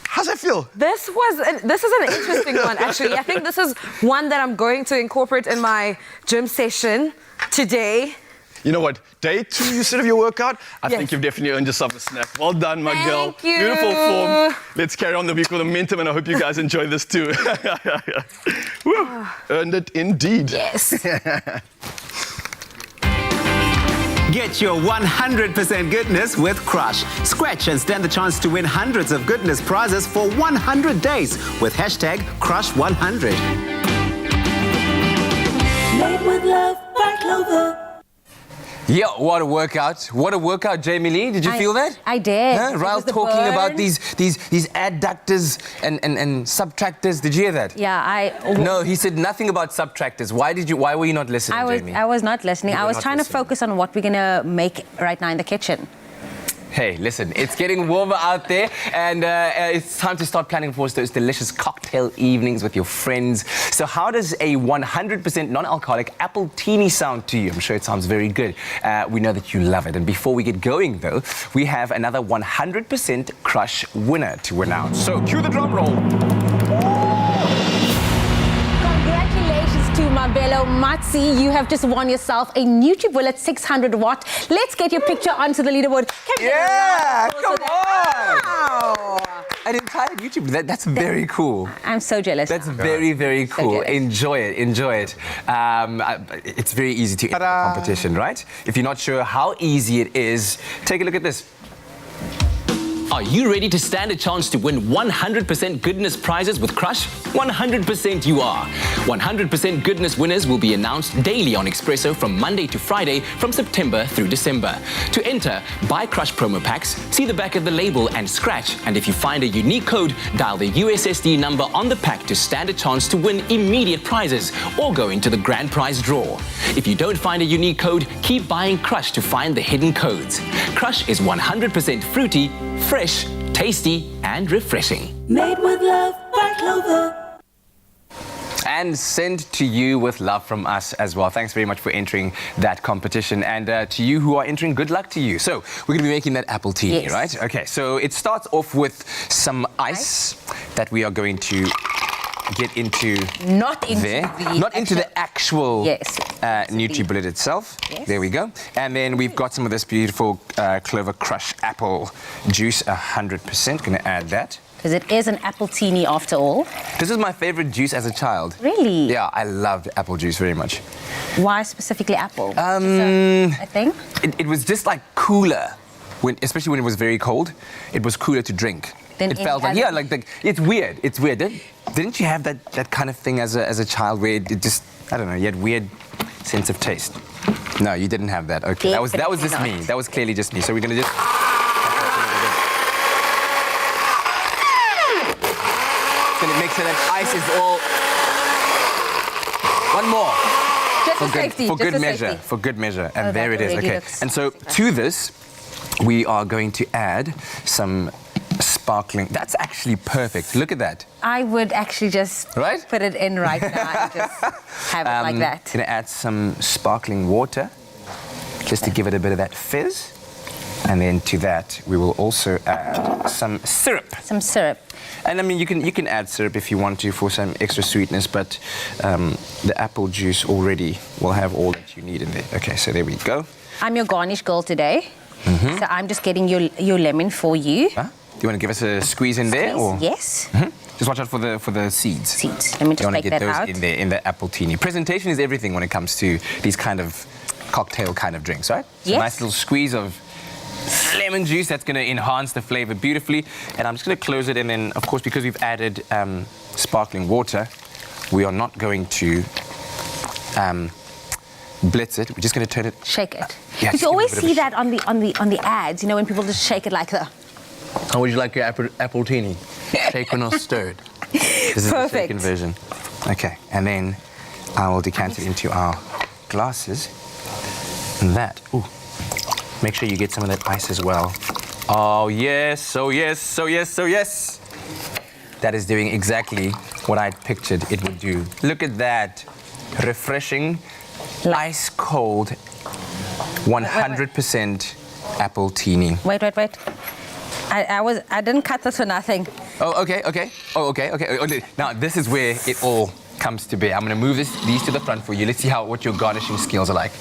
How's that feel? This is an interesting one, actually. I think this is one that I'm going to incorporate in my gym session today. You know what? Day 2, you said of your workout, I think you've definitely earned yourself a snack. Well done, my girl. Thank you. Beautiful form. Let's carry on the week with momentum, and I hope you guys enjoy this too. Woo. Earned it indeed. Yes. Get your 100% goodness with Crush. Scratch and stand the chance to win hundreds of goodness prizes for 100 days with hashtag Crush100. Made with love by Clover. Yeah, what a workout. What a workout, Jamie Lee. Did you feel that? I did. Huh? Ryle talking about these adductors and subtractors. Did you hear that? Yeah, No, he said nothing about subtractors. Why were you not listening, Jamie? I was not listening. You I were was not trying listening. to focus on what we're going to make right now in the kitchen. Hey, listen, it's getting warmer out there, and it's time to start planning for those delicious cocktail evenings with your friends. So how does a 100% non-alcoholic appletini sound to you? I'm sure it sounds very good. We know that you love it. And before we get going, though, we have another 100% Crush winner to announce. So cue the drum roll. Congratulations to Mabelo Matsi. You have just won yourself a NutriBullet 600 watt. Let's get your picture onto the leaderboard. Yeah, come on. Wow. An entire YouTube. That's very cool. I'm so jealous. That's very, very cool. jealous. Enjoy it. Enjoy it. It's very easy to enter the competition, right? If you're not sure how easy it is, take a look at this. Are you ready to stand a chance to win 100% goodness prizes with Crush? 100% you are. 100% goodness winners will be announced daily on Expresso from Monday to Friday from September through December. To enter, buy Crush promo packs, see the back of the label and scratch, and if you find a unique code, dial the USSD number on the pack to stand a chance to win immediate prizes or go into the grand prize draw. If you don't find a unique code, keep buying Crush to find the hidden codes. Crush is 100% fruity, fresh, tasty and refreshing. Made with love by Clover. And sent to you with love from us as well. Thanks very much for entering that competition. And to you who are entering, good luck to you. So we're going to be making that appletini, Yes. right? Okay, so it starts off with some ice that we are going to get into Not into there. the Not into the actual Yes. NutriBullet itself. Yes. There we go. And then we've got some of this beautiful Clover Crush apple juice, 100%. Going to add that. Because it is an appletini after all. This is my favorite juice as a child. Really? Yeah, I loved apple juice very much. Why specifically apple? I think. It was just like cooler, especially when it was very cold. It was cooler to drink. Then It felt like, it's weird. It's weird. Didn't you have that kind of thing as a child where it just, I don't know, you had weird sense of taste? No, you didn't have that. Okay, that was just Definitely me. That was clearly just me. So we're gonna just. Gonna make sure that ice is all. One more. Just for safety. For just good measure. safety. For good measure. And Oh, there that it is. already Okay. looks And so to this, we are going to add some sparkling. That's actually perfect. Look at that. I would actually just put it in right now and just have it like that. Gonna add some sparkling water just to give it a bit of that fizz. And then to that, we will also add some syrup. Some syrup. And I mean, you can add syrup if you want to for some extra sweetness, but the apple juice already will have all that you need in there. Okay, so there we go. I'm your garnish girl today. Mm-hmm. So I'm just getting your lemon for you. Huh? Do you want to give us a squeeze in there? Or? Yes. Mm-hmm. Just watch out for the seeds. Seeds. Let me just take that those out. in there in the appletini. Presentation is everything when it comes to these kind of cocktail kind of drinks, right? So Yes. nice little squeeze of lemon juice that's going to enhance the flavor beautifully. And I'm just going to close it, and then of course because we've added sparkling water, we are not going to blitz it. We're just going to turn it. Shake it. Yeah, Because just you give it a always bit of see a that on the ads, you know, when people just shake it like that. How would you like your appletini? Shaken or stirred? This is the shaken version. Okay, and then I will decant it into our glasses. And that, ooh, make sure you get some of that ice as well. Oh yes, oh yes, oh yes, oh yes. That is doing exactly what I pictured it would do. Look at that. Refreshing, ice cold, 100% appletini. Wait. I didn't cut this for nothing. Oh, okay. Oh, okay. Now, this is where it all comes to bear. I'm going to move these to the front for you. Let's see what your garnishing skills are like.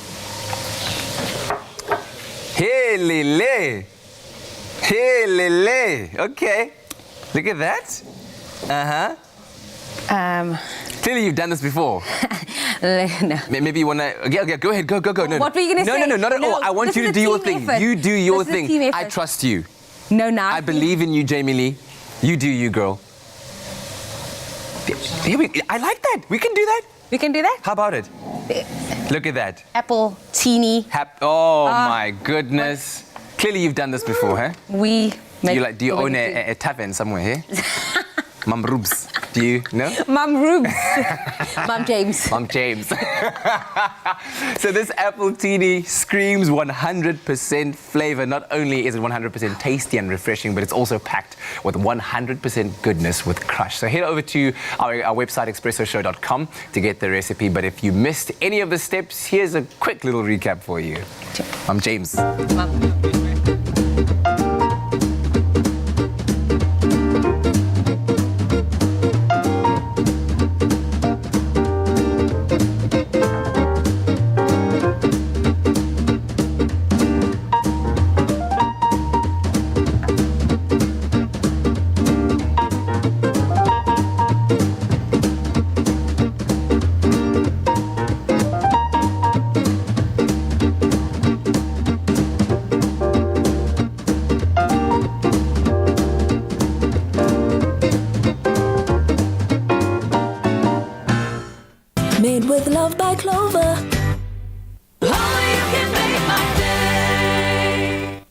Hey, lele. Okay. Look at that. Clearly you've done this before. No. Maybe you want to... Okay, go ahead. Go. No, what were you going to say? No, not at all. I want you to do your thing. You do your thing. I trust you. No, now. I believe in you, Jamie Lee. You do you, girl. I like that. We can do that. We can do that? How about it? Look at that. Appletini. Oh, my goodness. Clearly you've done this before, huh? Do you own a tavern somewhere here? Mum Rubes. Do you know? Mum Rubes. Mum James. Mum James. So this appletini screams 100% flavor. Not only is it 100% tasty and refreshing, but it's also packed with 100% goodness with crush. So head over to our website, expressoshow.com, to get the recipe. But if you missed any of the steps, here's a quick little recap for you. Mum James. Made with love by Clover. Only you can make my day.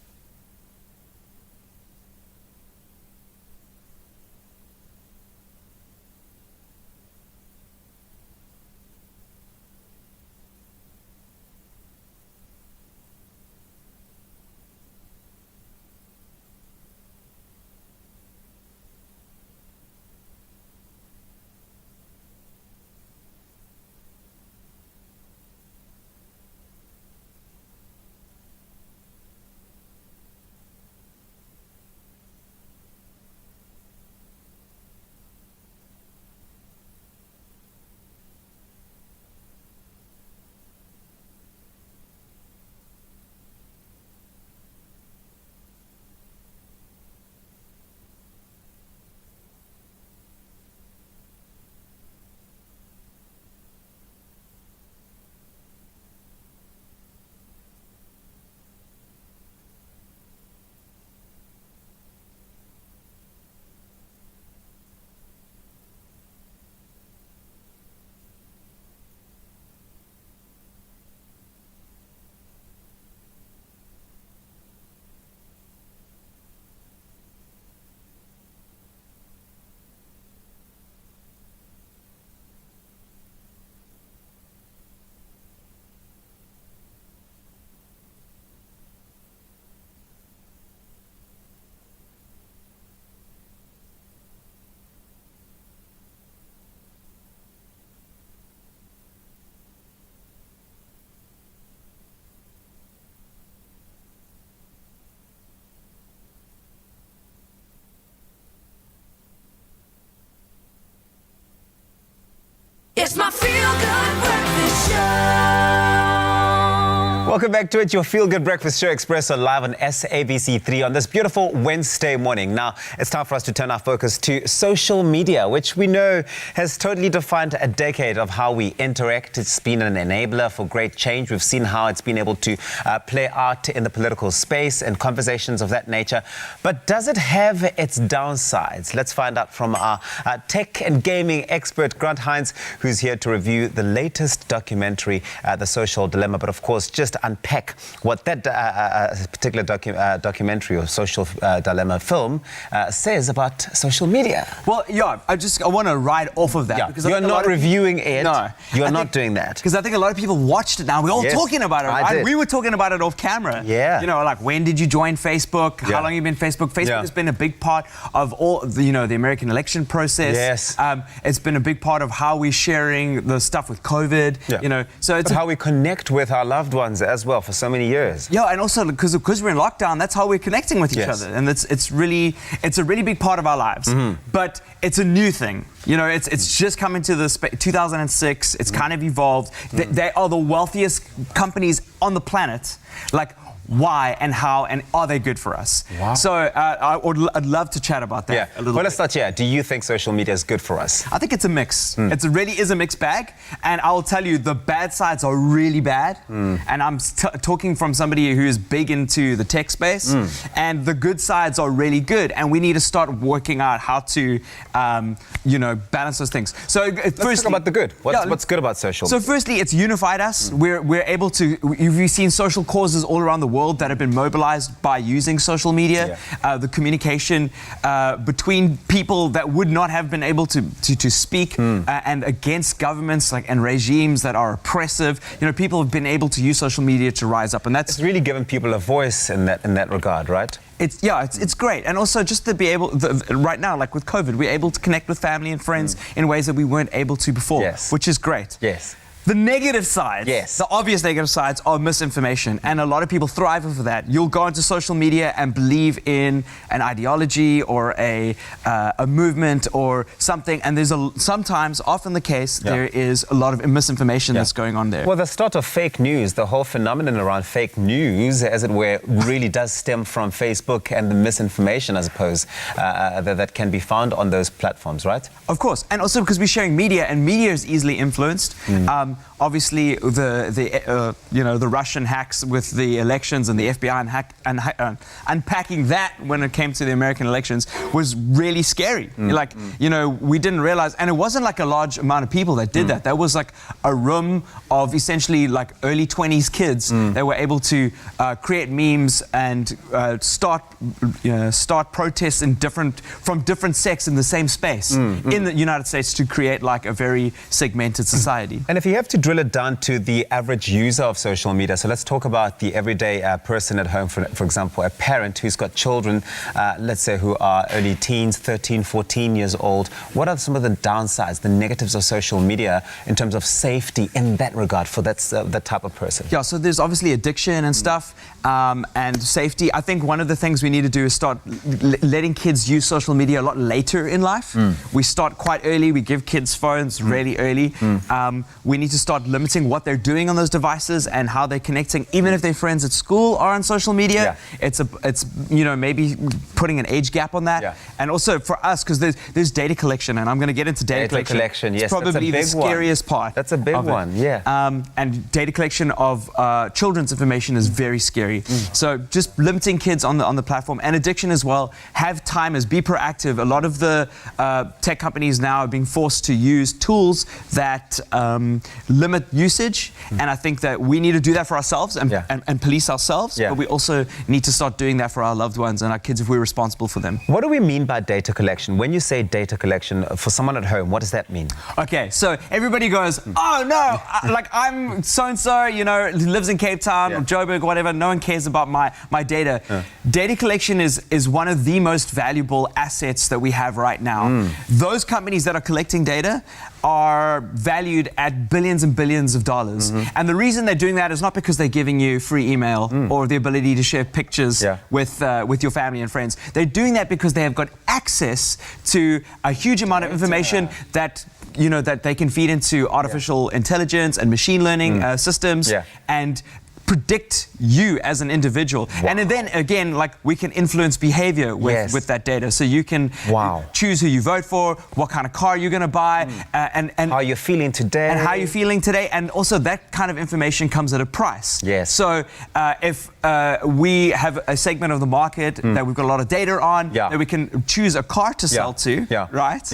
It's my feel-good breakfast show. Welcome back to it, your feel-good breakfast show, Expresso, live on SABC3 on this beautiful Wednesday morning. Now, it's time for us to turn our focus to social media, which we know has totally defined a decade of how we interact. It's been an enabler for great change. We've seen how it's been able to play out in the political space and conversations of that nature. But does it have its downsides? Let's find out from our tech and gaming expert, Grant Hines, who's here to review the latest documentary, The Social Dilemma. But of course, just unpack what that particular documentary or social dilemma film says about social media. Well, yeah, I want to ride off of that. Yeah, because you're not reviewing it. No. You're not doing that. Because I think a lot of people watched it now. We're all talking about it, right? I did. We were talking about it off camera. Yeah. You know, like, when did you join Facebook? How long have you been Facebook? Facebook has been a big part of all, the American election process. Yes. It's been a big part of how we're sharing the stuff with COVID. Yeah. So it's how we connect with our loved ones as well for so many years. Yeah, and also because we're in lockdown, that's how we're connecting with each other, and it's a really big part of our lives. But it's a new thing. It's just come into the 2006. It's kind of evolved. They are the wealthiest companies on the planet. Like, why and how, and are they good for us? Wow. So I'd love to chat about that a little bit. Let's start here. Do you think social media is good for us? I think it's a mix. It really is a mixed bag, and I will tell you, the bad sides are really bad, and I'm talking from somebody who is big into the tech space, and the good sides are really good, and we need to start working out how to balance those things. So let's talk about the good. What's good about social media? So firstly, it's unified us. We're able to, you've seen social causes all around the world that have been mobilized by using social media. The communication between people that would not have been able to speak and against governments and regimes that are oppressive. People have been able to use social media to rise up, and that's really given people a voice in that regard, right? It's great, and also just to be able, right now, like with COVID, we're able to connect with family and friends in ways that we weren't able to before, which is great. Yes. The negative sides, the obvious negative sides, are misinformation, and a lot of people thrive off of that. You'll go into social media and believe in an ideology or a movement or something, and there's often the case, there is a lot of misinformation that's going on there. Well, the start of fake news, the whole phenomenon around fake news, as it were, really does stem from Facebook and the misinformation, I suppose, that can be found on those platforms, right? Of course, and also because we're sharing media, and media is easily influenced. Obviously, the Russian hacks with the elections and the FBI unpacking that when it came to the American elections was really scary. We didn't realize, and it wasn't like a large amount of people that did that. There was like a room of essentially like early 20s kids that were able to create memes and start protests from different sects in the same space in the United States to create like a very segmented society. And if you have to drill it down to the average user of social media, so let's talk about the everyday person at home, for example, a parent who's got children, let's say, who are early teens, 13, 14 years old. What are some of the downsides, the negatives of social media in terms of safety in that regard for that type of person? Yeah, so there's obviously addiction and stuff, and safety. I think one of the things we need to do is start letting kids use social media a lot later in life. We start quite early. We give kids phones really early. We need to start limiting what they're doing on those devices and how they're connecting. Even if their friends at school are on social media, it's maybe putting an age gap on that. And also for us, because there's data collection, and I'm going to get into data collection. Yes, it's probably the scariest part. That's a big one. And data collection of children's information is very scary. So just limiting kids on the platform, and addiction as well. Have timers, be proactive. A lot of the tech companies now are being forced to use tools that limit usage, and I think that we need to do that for ourselves and police ourselves, but we also need to start doing that for our loved ones and our kids if we're responsible for them. What do we mean by data collection? When you say data collection, for someone at home, what does that mean? Okay, so everybody goes, oh no, I'm so-and-so, who lives in Cape Town or Joburg, whatever, no one cares about my data. Data collection is one of the most valuable assets that we have right now. Those companies that are collecting data are valued at billions and billions of dollars. And the reason they're doing that is not because they're giving you free email or the ability to share pictures with your family and friends. They're doing that because they have got access to a huge amount of information that they can feed into artificial intelligence and machine learning systems and predict you as an individual. And then again, we can influence behavior with that data. So you can choose who you vote for, what kind of car you're going to buy, and how you're feeling today. And also that kind of information comes at a price. So if we have a segment of the market that we've got a lot of data on, that we can choose a car to sell to, right?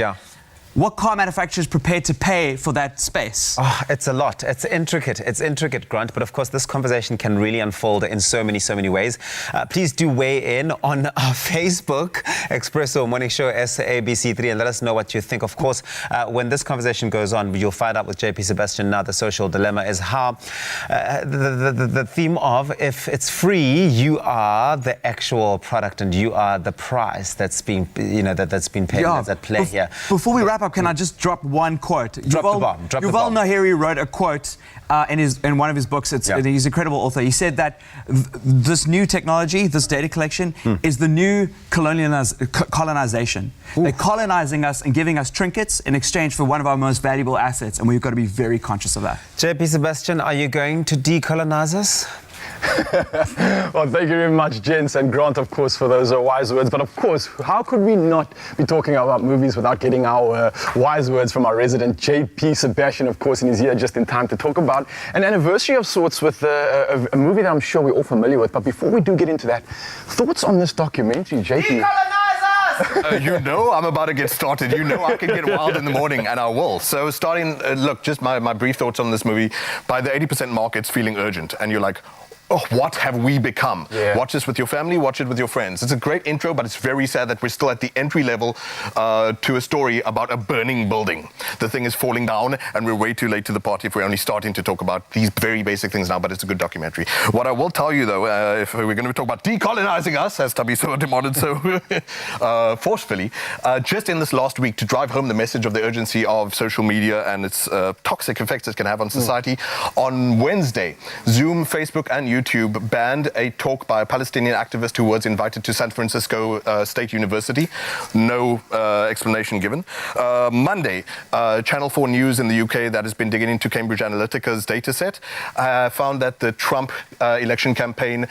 what car manufacturer is prepared to pay for that space? Oh, it's a lot. It's intricate, Grant. But of course, this conversation can really unfold in so many ways. Please do weigh in on our Facebook, Expresso Morning Show SABC3, and let us know what you think. Of course, when this conversation goes on, you'll find out with JP Sebastian now the social dilemma is how the theme of if it's free, you are the actual product and you are the price that's being, that's been paid. That's at play here. Before we wrap up, can I just drop one quote? Yuval Noah wrote a quote in one of his books. He's an incredible author. He said that this new technology, this data collection, is the new colonization. They're colonizing us and giving us trinkets in exchange for one of our most valuable assets, and we've got to be very conscious of that. JP Sebastian, are you going to decolonize us? Well, thank you very much, gents, and Grant, of course, for those wise words. But of course, how could we not be talking about movies without getting our wise words from our resident JP Sebastian, of course, and he's here just in time to talk about an anniversary of sorts with a movie that I'm sure we're all familiar with. But before we do get into that, thoughts on this documentary, JP? You know I'm about to get started. You know I can get wild in the morning, and I will. So starting, look, just my brief thoughts on this movie. By the 80% mark, it's feeling urgent, and you're like, oh, what have we become? Yeah. Watch this with your family, watch it with your friends. It's a great intro, but it's very sad that we're still at the entry level to a story about a burning building. The thing is falling down, and we're way too late to the party if we're only starting to talk about these very basic things now, but it's a good documentary. What I will tell you, though, if we're going to talk about decolonizing us, as Tabiso demanded so forcefully, just in this last week, to drive home the message of the urgency of social media and its toxic effects it can have on society, on Wednesday, Zoom, Facebook, and YouTube banned a talk by a Palestinian activist who was invited to San Francisco State University. No explanation given. Monday, Channel 4 News in the UK that has been digging into Cambridge Analytica's data set found that the Trump election campaign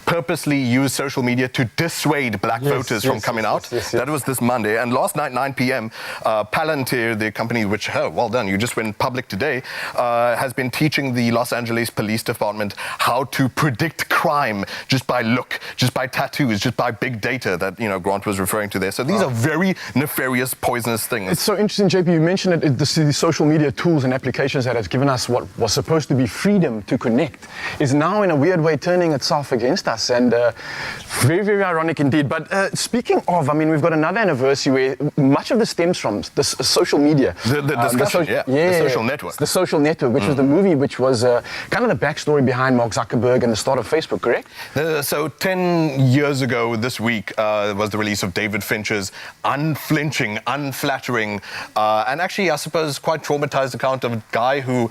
purposely used social media to dissuade black voters from coming out. That was this Monday. And last night, 9 p.m., Palantir, the company which, well done, you just went public today, has been teaching the Los Angeles Police Department how to predict crime just by look, just by tattoos, just by big data that, Grant was referring to there. So these are very nefarious, poisonous things. It's so interesting, JP, you mentioned it, the social media tools and applications that has given us what was supposed to be freedom to connect is now in a weird way turning itself against us, and very ironic indeed. But speaking of, we've got another anniversary where much of this stems from the social media. The discussion, the social network. The social network, which was the movie which was kind of the backstory behind Mark Zuckerberg and the start of Facebook, correct? So 10 years ago this week was the release of David Fincher's unflinching, unflattering, and actually, I suppose, quite traumatized account of a guy who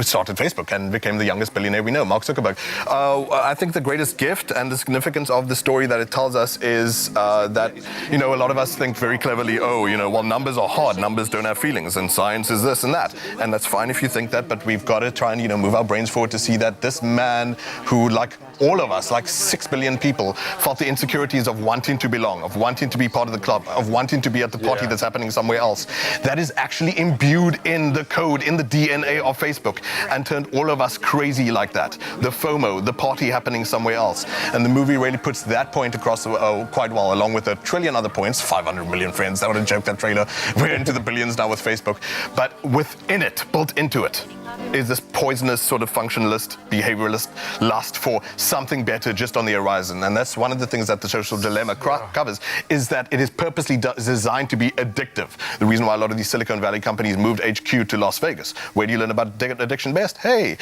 started Facebook and became the youngest billionaire we know, Mark Zuckerberg. I think the greatest gift and the significance of the story that it tells us is that, a lot of us think very cleverly, well, numbers are hard, numbers don't have feelings, and science is this and that. And that's fine if you think that, but we've got to try and, move our brains forward to see that this man who, like all of us, like 6 billion people, felt the insecurities of wanting to belong, of wanting to be part of the club, of wanting to be at the party that's happening somewhere else. That is actually imbued in the code, in the DNA of Facebook, and turned all of us crazy like that. The FOMO, the party happening somewhere else. And the movie really puts that point across quite well, along with a trillion other points, 500 million friends. That would have joke, that trailer. We're into the billions now with Facebook. But within it, built into it, is this poisonous sort of functionalist, behavioralist lust for something better just on the horizon. And that's one of the things that the social dilemma covers, is that it is purposely designed to be addictive. The reason why a lot of these Silicon Valley companies moved HQ to Las Vegas. Where do you learn about addiction best? Hey,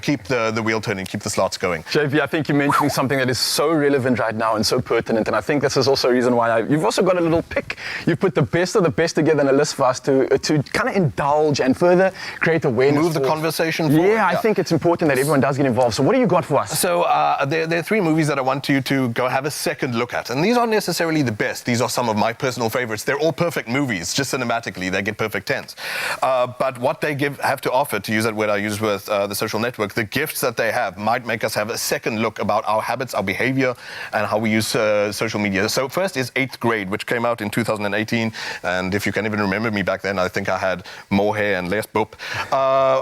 keep the wheel turning, keep the slots going. JP, I think you're mentioning something that is so relevant right now and so pertinent, and I think this is also a reason why you've also got a little pick. You put the best of the best together in a list for us to kind of indulge and further create awareness. Move the conversation forward. Yeah, I think it's important that everyone does get involved. So what do you got for us? So there are 3 movies that I want you to go have a second look at. And these aren't necessarily the best. These are some of my personal favorites. They're all perfect movies, just cinematically. They get perfect 10s. But what they have to offer, to use that word I use with the social network, the gifts that they have might make us have a second look about our habits, our behavior, and how we use social media. So first is 8th Grade, which came out in 2018. And if you can even remember me back then, I think I had more hair and less boop.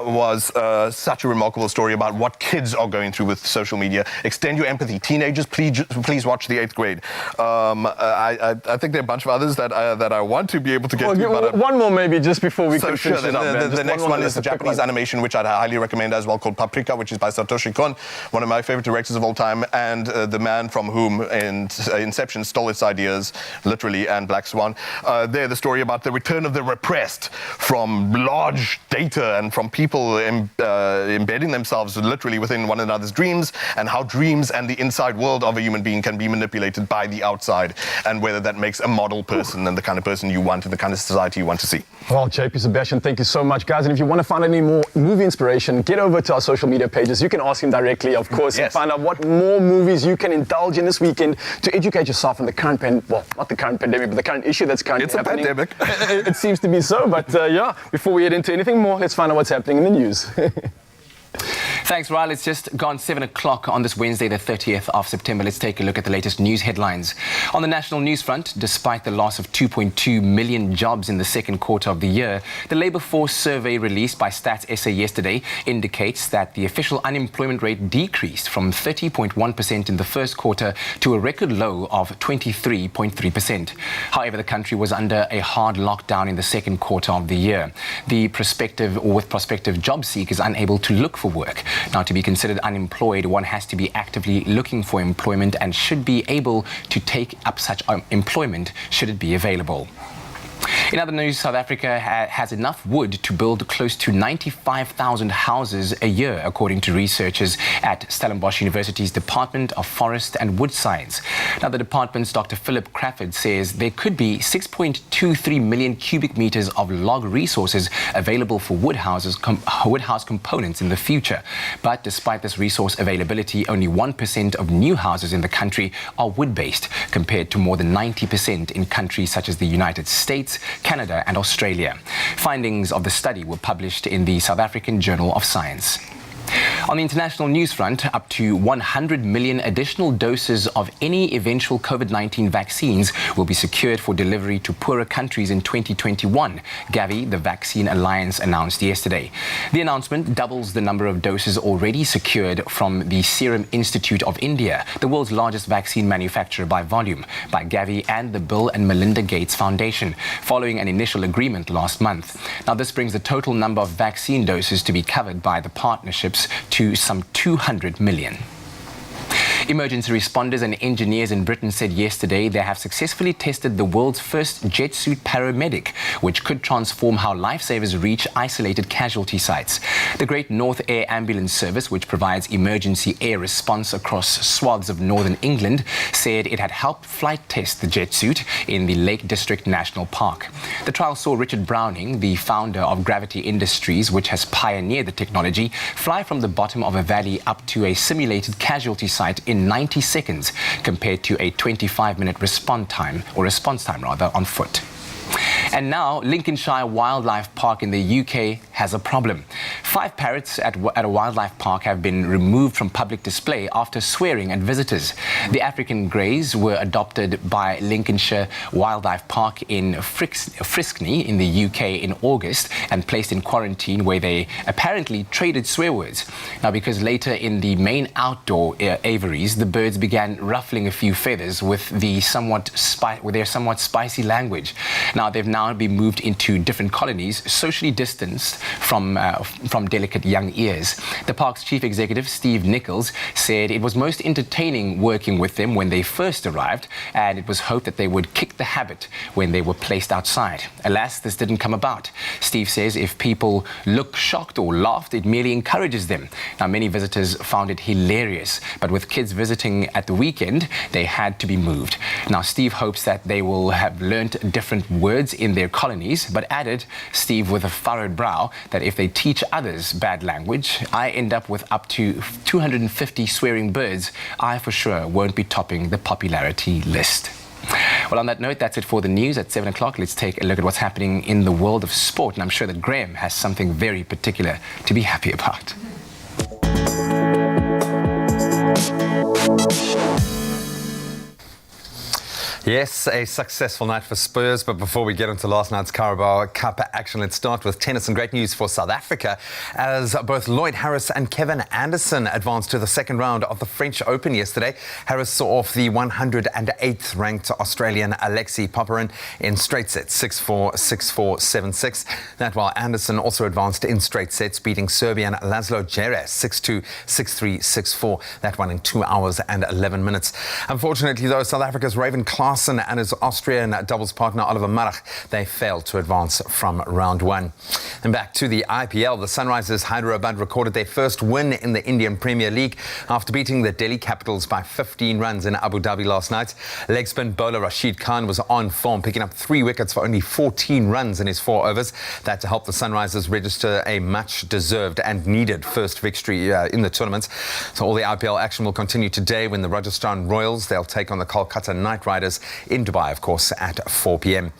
was such a remarkable story about what kids are going through with social media. Extend your empathy. Teenagers, please watch the 8th grade. I think there are a bunch of others that I want to be able to get to. But one more maybe just before we can sure, finish it up. The next one is the Japanese animation, which I'd highly recommend as well, called Paprika, which is by Satoshi Kon, one of my favorite directors of all time, and the man from whom Inception stole its ideas, literally, and Black Swan. There, the story about the return of the repressed from large data and from people embedding themselves literally within one another's dreams, and how dreams and the inside world of a human being can be manipulated by the outside, and whether that makes a model person and the kind of person you want and the kind of society you want to see. Well, JP Sebastian, thank you so much, guys. And if you want to find any more movie inspiration, get over to our social media pages. You can ask him directly, of course, and find out what more movies you can indulge in this weekend to educate yourself on the current not the current pandemic, but the current issue that's currently happening. It's a pandemic. It seems to be so, but yeah, before we head into anything more, let's find out what's happening in the news. Thanks, Ryle. It's just gone 7 o'clock on this Wednesday, the 30th of September. Let's take a look at the latest news headlines. On the national news front, despite the loss of 2.2 million jobs in the second quarter of the year, the labour force survey released by Stats SA yesterday indicates that the official unemployment rate decreased from 30.1% in the first quarter to a record low of 23.3%. However, the country was under a hard lockdown in the second quarter of the year. The prospective job seekers unable to look for work. Now, to be considered unemployed, one has to be actively looking for employment and should be able to take up such employment should it be available. In other news, South Africa has enough wood to build close to 95,000 houses a year, according to researchers at Stellenbosch University's Department of Forest and Wood Science. Now, the department's Dr. Philip Crawford says there could be 6.23 million cubic meters of log resources available for wood house components in the future. But despite this resource availability, only 1% of new houses in the country are wood-based, compared to more than 90% in countries such as the United States, Canada and Australia. Findings of the study were published in the South African Journal of Science. On the international news front, up to 100 million additional doses of any eventual COVID-19 vaccines will be secured for delivery to poorer countries in 2021, Gavi, the Vaccine Alliance, announced yesterday. The announcement doubles the number of doses already secured from the Serum Institute of India, the world's largest vaccine manufacturer by volume, by Gavi and the Bill and Melinda Gates Foundation, following an initial agreement last month. Now, this brings the total number of vaccine doses to be covered by the partnerships to some 200 million. Emergency responders and engineers in Britain said yesterday they have successfully tested the world's first jet suit paramedic, which could transform how lifesavers reach isolated casualty sites. The Great North Air Ambulance Service, which provides emergency air response across swaths of northern England, said it had helped flight test the jet suit in the Lake District National Park. The trial saw Richard Browning, the founder of Gravity Industries, which has pioneered the technology, fly from the bottom of a valley up to a simulated casualty site in 90 seconds, compared to a 25-minute response time on foot. And now, Lincolnshire Wildlife Park in the UK has a problem. 5 parrots at a wildlife park have been removed from public display after swearing at visitors. The African greys were adopted by Lincolnshire Wildlife Park in Friskney in the UK in August and placed in quarantine, where they apparently traded swear words. Now, because later in the main outdoor aviaries, the birds began ruffling a few feathers with their somewhat spicy language. Now, they've now been moved into different colonies, socially distanced from delicate young ears. The park's chief executive, Steve Nichols, said it was most entertaining working with them when they first arrived, and it was hoped that they would kick the habit when they were placed outside. Alas, this didn't come about. Steve says if people look shocked or laughed, it merely encourages them. Now, many visitors found it hilarious, but with kids visiting at the weekend, they had to be moved. Now, Steve hopes that they will have learnt different words in their colonies, but added, Steve with a furrowed brow, that if they teach others bad language, I end up with up to 250 swearing birds, I for sure won't be topping the popularity list. Well, on that note, that's it for the news. At 7 o'clock, let's take a look at what's happening in the world of sport, and I'm sure that Graham has something very particular to be happy about. Yes, a successful night for Spurs, but before we get into last night's Carabao Cup action, let's start with tennis and great news for South Africa as both Lloyd Harris and Kevin Anderson advanced to the second round of the French Open yesterday. Harris saw off the 108th ranked Australian Alexei Popyrin in straight sets, 6-4, 6-4, 7-6. That while Anderson also advanced in straight sets, beating Serbian Laszlo Djere 6-2, 6-3, 6-4. That one in 2 hours and 11 minutes. Unfortunately, though, South Africa's Raven Klaasen and his Austrian doubles partner Oliver Marach, they failed to advance from round one. And back to the IPL, the Sunrisers Hyderabad recorded their first win in the Indian Premier League after beating the Delhi Capitals by 15 runs in Abu Dhabi last night. Leg spin bowler Rashid Khan was on form, picking up 3 wickets for only 14 runs in his 4 overs. That to help the Sunrisers register a much-deserved and needed first victory in the tournament. So all the IPL action will continue today when the Rajasthan Royals, they'll take on the Kolkata Knight Riders in Dubai, of course, at 4 p.m.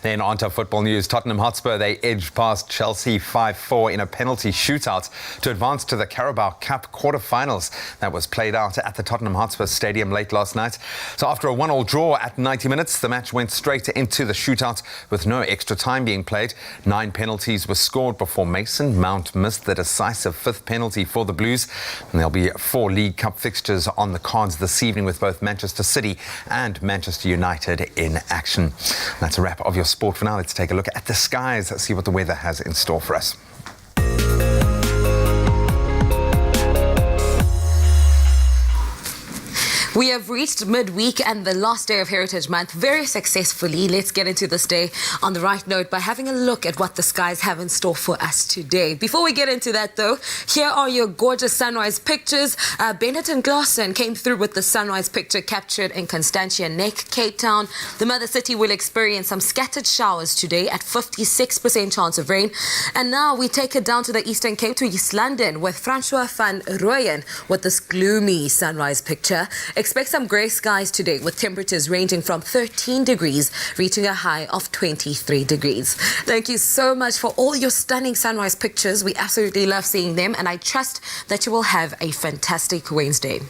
Then on to football news. Tottenham Hotspur, they edged past Chelsea 5-4 in a penalty shootout to advance to the Carabao Cup quarter-finals. That was played out at the Tottenham Hotspur Stadium late last night. So after a 1-1 draw at 90 minutes, the match went straight into the shootout with no extra time being played. 9 penalties were scored before Mason Mount missed the decisive 5th penalty for the Blues. And there'll be 4 League Cup fixtures on the cards this evening with both Manchester City and Manchester United in action. That's a wrap of your sport for now. Let's take a look at the skies, see what the weather has in store for us. We have reached midweek and the last day of Heritage Month very successfully. Let's get into this day on the right note by having a look at what the skies have in store for us today. Before we get into that though, here are your gorgeous sunrise pictures. Bennett and Glasson came through with the sunrise picture captured in Constantia Neck, Cape Town. The mother city will experience some scattered showers today at 56% chance of rain. And now we take it down to the Eastern Cape to East London with Francois van Rooyen with this gloomy sunrise picture. Expect some grey skies today with temperatures ranging from 13 degrees reaching a high of 23 degrees. Thank you so much for all your stunning sunrise pictures. We absolutely love seeing them and I trust that you will have a fantastic Wednesday.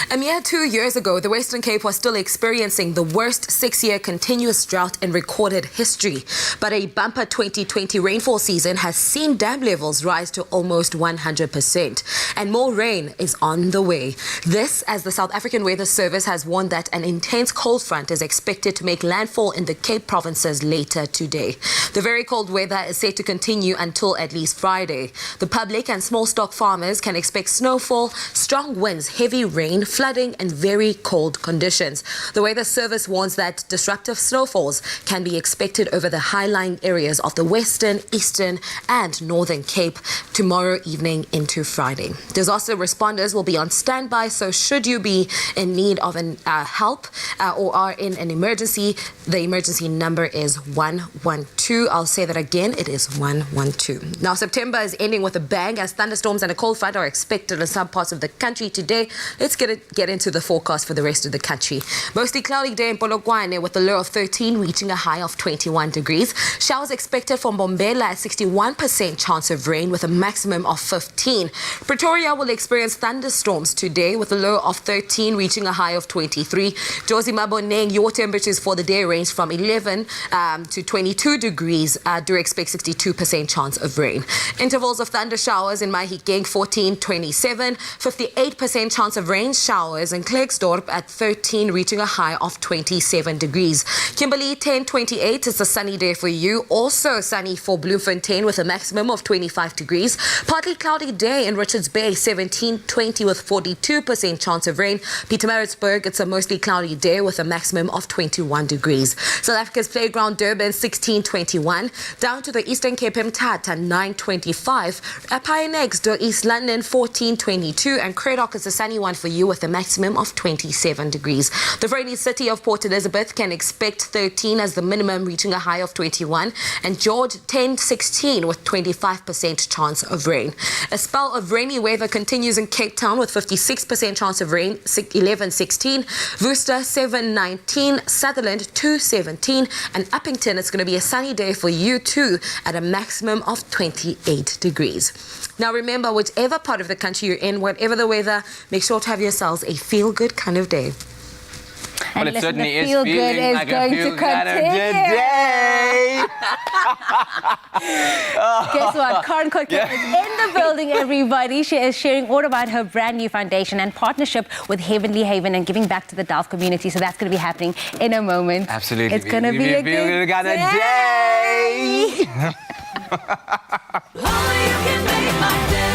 A mere 2 years ago, the Western Cape was still experiencing the worst 6-year continuous drought in recorded history. But a bumper 2020 rainfall season has seen dam levels rise to almost 100%. And more rain is on the way. This as the South African Weather Service has warned that an intense cold front is expected to make landfall in the Cape provinces later today. The very cold weather is set to continue until at least Friday. The public and small stock farmers can expect snowfall, strong winds, heavy rain, flooding and very cold conditions. The Weather Service warns that disruptive snowfalls can be expected over the high-lying areas of the Western, Eastern and Northern Cape tomorrow evening into Friday. Disaster responders will be on standby, so should you be in need of help or are in an emergency, the emergency number is 112. I'll say that again, it is 112. Now, September is ending with a bang as thunderstorms and a cold front are expected in some parts of the country today. Let's get into the forecast for the rest of the country. Mostly cloudy day in Polokwane with a low of 13 reaching a high of 21 degrees. Showers expected from Bombela at 61% chance of rain with a maximum of 15. Pretoria will experience thunderstorms today with a low of 13 reaching a high of 23. Jozi Maboneng, your temperatures for the day range from 11 to 22 degrees. Do expect 62% chance of rain. Intervals of thunder showers in Mahikeng 14, 27, 58% chance of rain showers in Klerksdorp at 13 reaching a high of 27 degrees. Kimberley 10, 28 is a sunny day for you. Also sunny for Bloemfontein with a maximum of 25 degrees. Partly cloudy day in Richards Bay 17, 20 with 42% chance of rain. Pietermaritzburg, it's a mostly cloudy day with a maximum of 21 degrees. South Africa's Playground Durban 16, 21. Down to the Eastern Cape Mthatha 9, 25. Pionex to East London 14, 22 and Cradock is a sunny one for you with a maximum of 27 degrees. The friendly city of Port Elizabeth can expect 13 as the minimum reaching a high of 21 and George 10, 16 with 25% chance of rain. A spell of rainy weather continues in Cape Town with 56% chance of rain 11, 16. Worcester 7, 19. Sutherland 2, 17 and Uppington it's going to be a sunny day for you too at a maximum of 28 degrees. Now remember, whichever part of the country you're in, whatever the weather, make sure to have yourselves a feel-good kind of day. Well, it listen, certainly the is feel good feeling is like a going to feel kind of continue. day. Guess what? Karen Kotke is in the building, everybody. She is sharing all about her brand new foundation and partnership with Heavenly Haven and giving back to the Delft community. So that's going to be happening in a moment. Absolutely. It's going to be a good kind of day. Only you can make my day.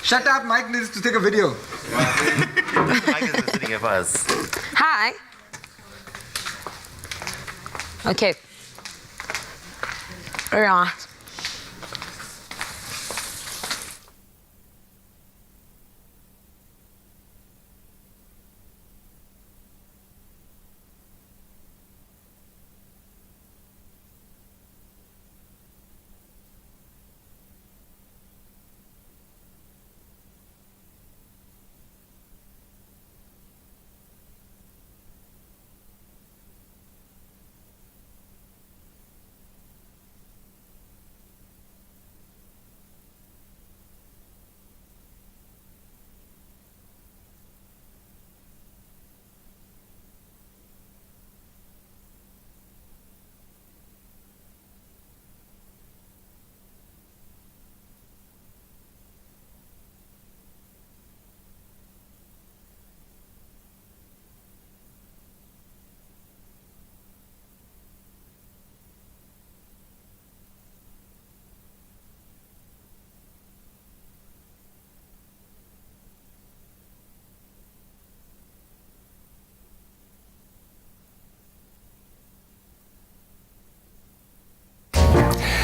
Shut up, Mike needs to take a video. Mike is sitting of us. Hi. Okay. All right.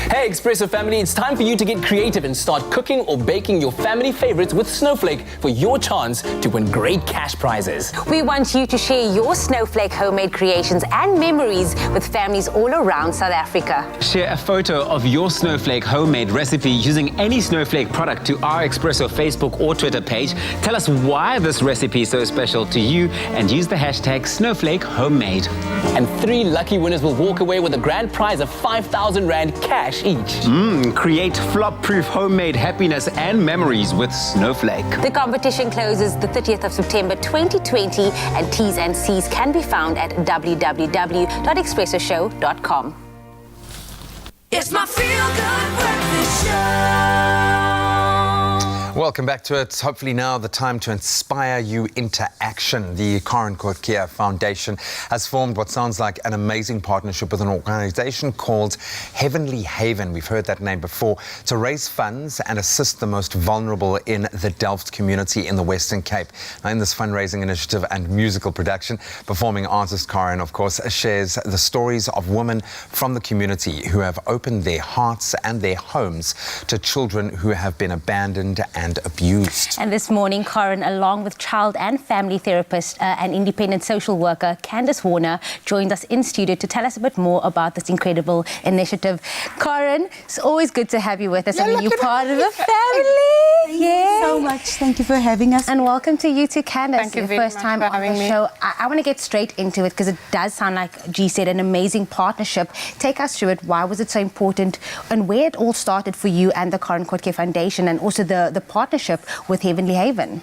Hey Expresso family, it's time for you to get creative and start cooking or baking your family favorites with Snowflake for your chance to win great cash prizes. We want you to share your Snowflake homemade creations and memories with families all around South Africa. Share a photo of your Snowflake homemade recipe using any Snowflake product to our Expresso Facebook or Twitter page. Tell us why this recipe is so special to you and use the hashtag Snowflake Homemade. And 3 lucky winners will walk away with a grand prize of 5,000 Rand cash each. Create flop-proof homemade happiness and memories with Snowflake. The competition closes the 30th of September 2020 and T's and C's can be found at www.expressoshow.com. It's my feel-good breakfast show. Welcome back to it. Hopefully now the time to inspire you into action. The Karen Kotke Foundation has formed what sounds like an amazing partnership with an organization called Heavenly Haven. We've heard that name before, to raise funds and assist the most vulnerable in the Delft community in the Western Cape. Now, in this fundraising initiative and musical production, performing artist Karen, of course, shares the stories of women from the community who have opened their hearts and their homes to children who have been abandoned and and abused. And this morning, Corin, along with child and family therapist and independent social worker Candace Warner, joined us in studio to tell us a bit more about this incredible initiative. Corin, it's always good to have you with us. I mean, you're part of the family. Thank you so much. Thank you for having us. And welcome to you too, Candace. Thank you your very first much time for on having the me. show. I want to get straight into it because it does sound like G said, an amazing partnership. Take us through it. Why was it so important, and where it all started for you and the Corin Kotke Foundation, and also the partnership with Heavenly Haven?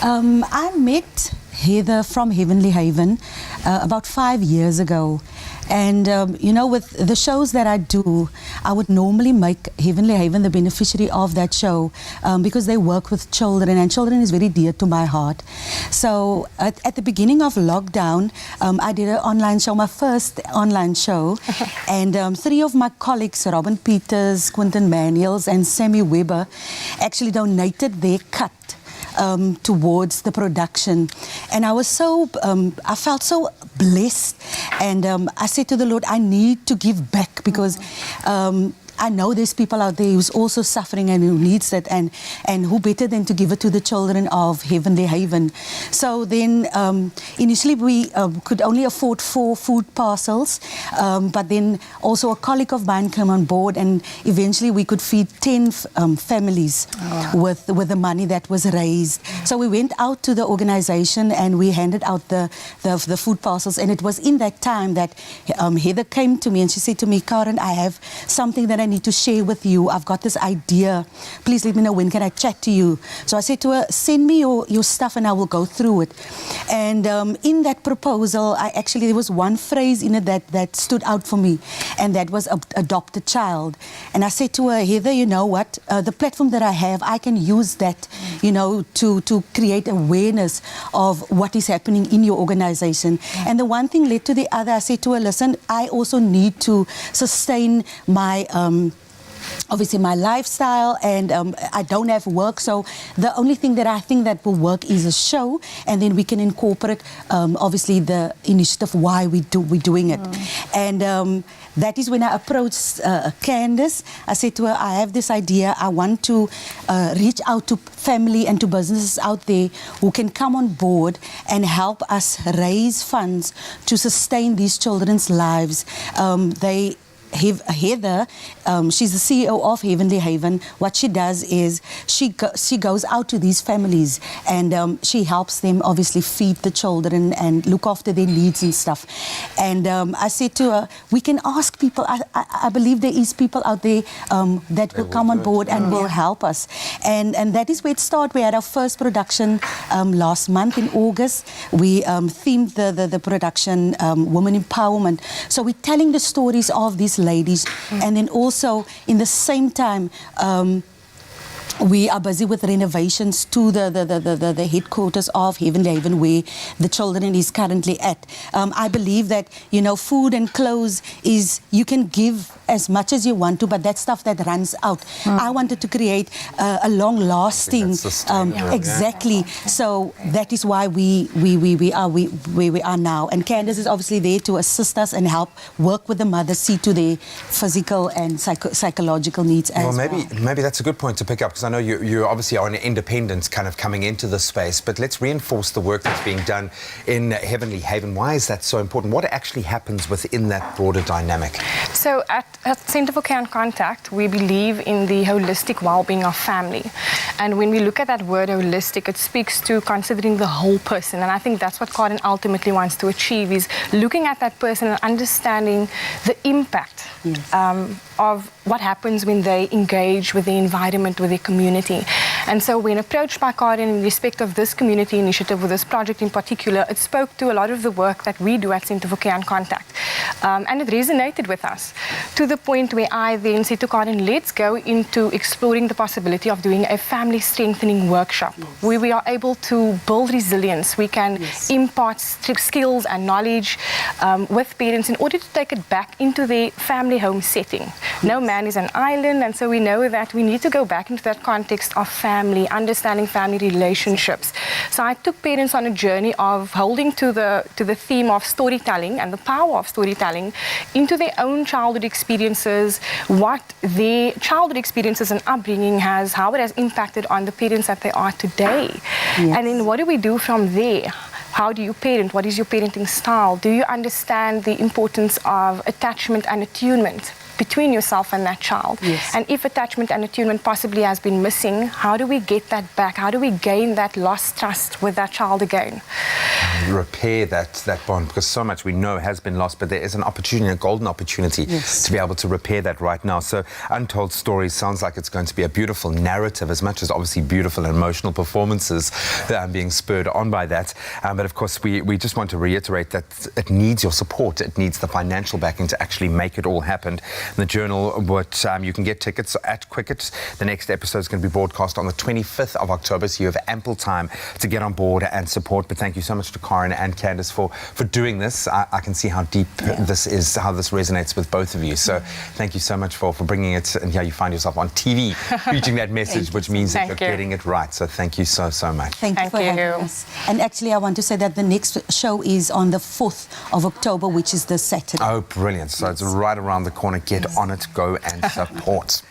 I met Heather from Heavenly Haven about 5 years ago. And, you know, with the shows that I do, I would normally make Heavenly Haven the beneficiary of that show because they work with children, and children is very dear to my heart. So at the beginning of lockdown, I did an online show, my first online show, and 3 of my colleagues, Robin Peters, Quinton Manuels, and Sammy Weber, actually donated their cut towards the production, and I was so I felt so blessed, and I said to the Lord, I need to give back because I know there's people out there who's also suffering and who needs that, and who better than to give it to the children of Heavenly Haven. So then initially we could only afford 4 food parcels, but then also a colleague of mine came on board, and eventually we could feed 10 families with the money that was raised. So we went out to the organization and we handed out the food parcels, and it was in that time that Heather came to me and she said to me, Corin, I have something that I need to share with you. I've got this idea. Please let me know when can I chat to you. So I said to her, send me your stuff and I will go through it. And in that proposal, there was one phrase in it that stood out for me, and that was adopt a child. And I said to her, Heather, you know what? The platform that I have, I can use that, you know, to create awareness of what is happening in your organization. And the one thing led to the other. I said to her, listen, I also need to sustain my obviously my lifestyle, and I don't have work, so the only thing that I think that will work is a show, and then we can incorporate obviously the initiative why we're doing it. And that is when I approached Candace. I said to her, I have this idea. I want to reach out to family and to businesses out there who can come on board and help us raise funds to sustain these children's lives. Heather, she's the CEO of Heavenly Haven. What she does is she goes out to these families, and she helps them obviously feed the children and look after their needs and stuff. And I said to her, we can ask people. I believe there is people out there that will come on board and will help us. And that is where it started. We had our first production last month in August. We themed the production Women Empowerment. So we're telling the stories of these ladies, and then also in the same time we are busy with renovations to the headquarters of Heavenly Haven, where the children is currently at. I believe that, you know, food and clothes is, you can give as much as you want to, but that's stuff that runs out. I wanted to create a long-lasting, exactly. So that is why we are where we are now. And Candace is obviously there to assist us and help work with the mothers, see to their physical and psychological needs as well. Maybe that's a good point to pick up, because I know you obviously are an independent kind of coming into this space, but let's reinforce the work that's being done in Heavenly Haven. Why is that so important? What actually happens within that broader dynamic? So at Centre for Care and Contact, we believe in the holistic well-being of family. And when we look at that word holistic, it speaks to considering the whole person. And I think that's what Corin ultimately wants to achieve, is looking at that person and understanding the impact of what happens when they engage with the environment, with their community. And so when approached by Corin in respect of this community initiative, or this project in particular, it spoke to a lot of the work that we do at Centre for Care and Contact. And it resonated with us, to the point where I then said to Corin, let's go into exploring the possibility of doing a family strengthening workshop, where we are able to build resilience. We can impart skills and knowledge with parents in order to take it back into their family home setting. No man is an island, and so we know that we need to go back into that context of family, understanding family relationships. So I took parents on a journey of holding to the theme of storytelling and the power of storytelling into their own childhood experiences, what their childhood experiences and upbringing has, how it has impacted on the parents that they are today. Yes. And then what do we do from there? How do you parent? What is your parenting style? Do you understand the importance of attachment and attunement between yourself and that child? Yes. And if attachment and attunement possibly has been missing, how do we get that back? How do we gain that lost trust with that child again? Repair that bond, because so much we know has been lost, but there is an opportunity, a golden opportunity to be able to repair that right now. So Untold Stories sounds like it's going to be a beautiful narrative, as much as obviously beautiful and emotional performances being spurred on by that. But of course, we just want to reiterate that it needs your support. It needs the financial backing to actually make it all happen. The Journal, you can get tickets at Quicket. The next episode is going to be broadcast on the 25th of October, so you have ample time to get on board and support. But thank you so much to Karen and Candice for doing this. I can see how deep this is, how this resonates with both of you. So thank you so much for bringing it. And here you find yourself on TV, preaching that message, which means that you're getting it right. So thank you so much. Thank you for having us. And actually, I want to say that the next show is on the 4th of October, which is the Saturday. Oh, brilliant. So it's right around the corner. Get on it, go and support.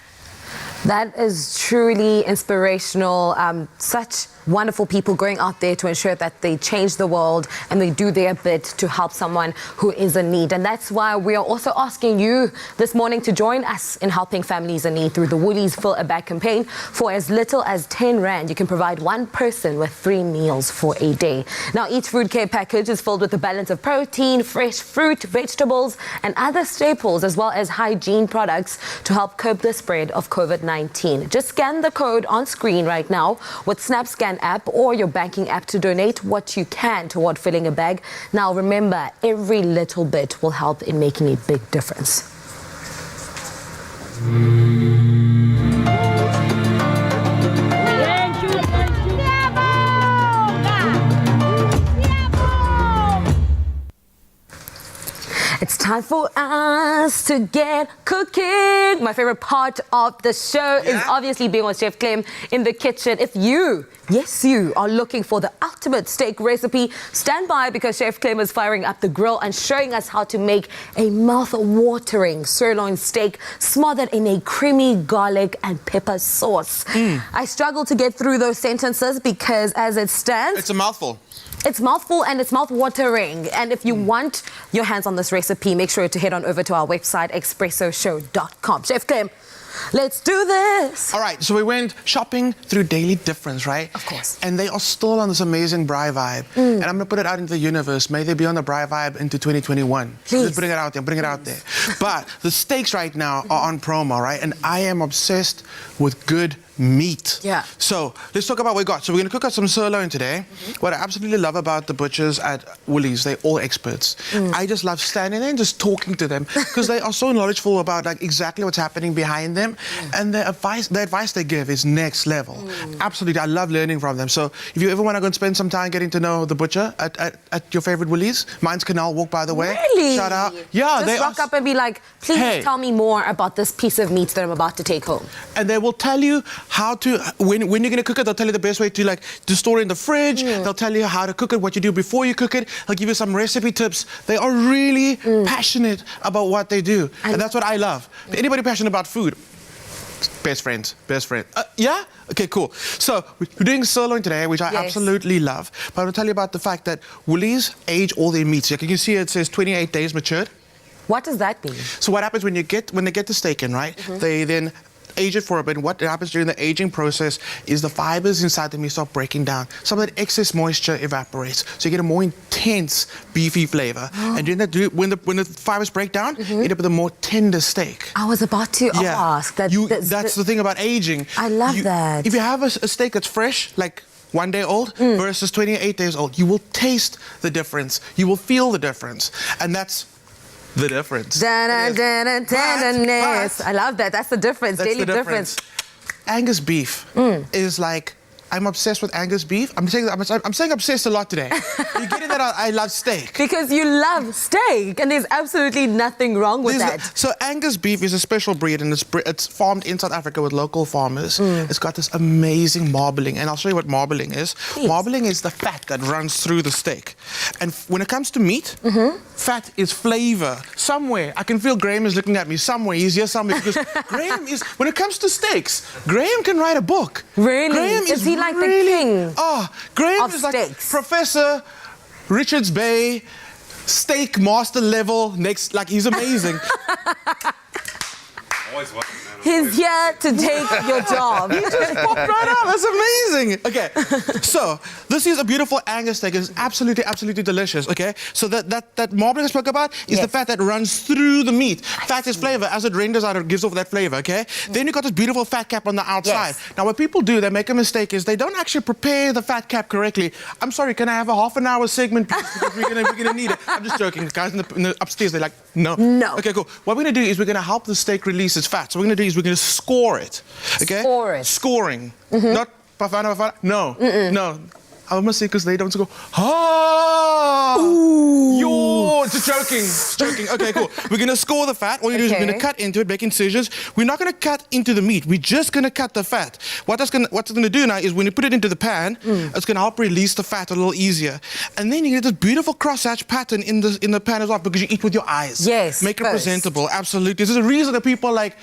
That is truly inspirational. Such wonderful people going out there to ensure that they change the world and they do their bit to help someone who is in need. And that's why we are also asking you this morning to join us in helping families in need through the Woolies Fill a Bag campaign. For as little as 10 Rand, you can provide one person with 3 meals for a day. Now, each food care package is filled with a balance of protein, fresh fruit, vegetables, and other staples, as well as hygiene products to help curb the spread of COVID-19. Just scan the code on screen right now with SnapScan app or your banking app to donate what you can toward filling a bag. Now remember, every little bit will help in making a big difference. It's time for us to get cooking. My favorite part of the show is obviously being with Chef Clem in the kitchen. If you, yes you, are looking for the ultimate steak recipe, stand by because Chef Clem is firing up the grill and showing us how to make a mouth-watering sirloin steak smothered in a creamy garlic and pepper sauce. I struggle to get through those sentences because as it stands... It's a mouthful. It's mouthful and it's mouth-watering. And if you want your hands on this recipe, make sure to head on over to our website, expressoshow.com. Chef Clem, let's do this. All right, so we went shopping through Daily Difference, right? Of course. And they are still on this amazing Braai vibe. And I'm going to put it out into the universe. May they be on the Braai vibe into 2021. Please. Just bring it out there, bring it out there. But the steaks right now are on promo, right? And I am obsessed with good meat. Yeah. So let's talk about what we got. So we're going to cook up some sirloin today. What I absolutely love about the butchers at Woolies, they're all experts. I just love standing there and just talking to them because they are so knowledgeable about like exactly what's happening behind them, and the advice they give is next level. Absolutely, I love learning from them. So if you ever want to go and spend some time getting to know the butcher at your favorite Woolies, mine's Canal Walk, by the way. Really? Shout out. Yeah, just rock up and be like, please tell me more about this piece of meat that I'm about to take home. And they will tell you how to, when you're going to cook it, they'll tell you the best way to store it in the fridge. They'll tell you how to cook it, what you do before you cook it. They'll give you some recipe tips. They are really passionate about what they do. And that's what I love. Anybody passionate about food? Best friends, best friend. Yeah? Okay, cool. So we're doing sirloin today, which I absolutely love. But I want to tell you about the fact that Woolies age all their meats. Like you can see it says 28 days matured. What does that mean? So what happens when they get the steak in, right? They then age it for a bit. What happens during the aging process is the fibers inside the meat start breaking down. Some of that excess moisture evaporates, so you get a more intense beefy flavor. And during that, when the fibers break down, you end up with a more tender steak. I was about to ask that. That's the thing about aging. I love that. If you have a steak that's fresh, like 1 day old versus 28 days old, you will taste the difference. You will feel the difference, and that's the difference. Tenderness. I love that. That's the difference. That's Daily the difference. Angus beef is like I'm obsessed with Angus beef. I'm saying obsessed a lot today. You're getting that I love steak. Because you love steak, and there's absolutely nothing wrong with that. So Angus beef is a special breed, and it's farmed in South Africa with local farmers. It's got this amazing marbling, and I'll show you what marbling is. Please. Marbling is the fat that runs through the steak. And when it comes to meat, fat is flavor. Somewhere, I can feel Graham is looking at me. Somewhere, he's here somewhere. Because Graham is, when it comes to steaks, Graham can write a book. Really? Graham Is he like the king Graham of is steaks? like Professor Richards Bay, steak master level, next, like he's amazing. Always welcome, man. He's here to take your job. He just popped right out. That's amazing. Okay, so this is a beautiful Angus steak. It's absolutely, absolutely delicious. Okay, so that marbling I spoke about is the fat that runs through the meat. Fat is flavor. As it renders out, it gives off that flavor. Okay, then you got this beautiful fat cap on the outside. Now, what people do, they make a mistake, is they don't actually prepare the fat cap correctly. I'm sorry, can I have a half-an-hour segment, please? Because we're gonna need it. I'm just joking. The guys in the upstairs, they're like, no. No. Okay, cool. What we're gonna do is we're gonna help the steak release its fat. So what we're gonna do is we're going to score it. Okay? Score it. Scoring. Not bafana, bafana. No. No. I must say, because they don't go, you're just joking. Just joking. Okay, cool. We're going to score the fat. All you do is we're going to cut into it, make incisions. We're not going to cut into the meat. We're just going to cut the fat. What's it's going to do now is when you put it into the pan, it's going to help release the fat a little easier. And then you get this beautiful cross-hatch pattern in the pan as well, because you eat with your eyes. Yes. Make it presentable. Absolutely. There's a reason that people like,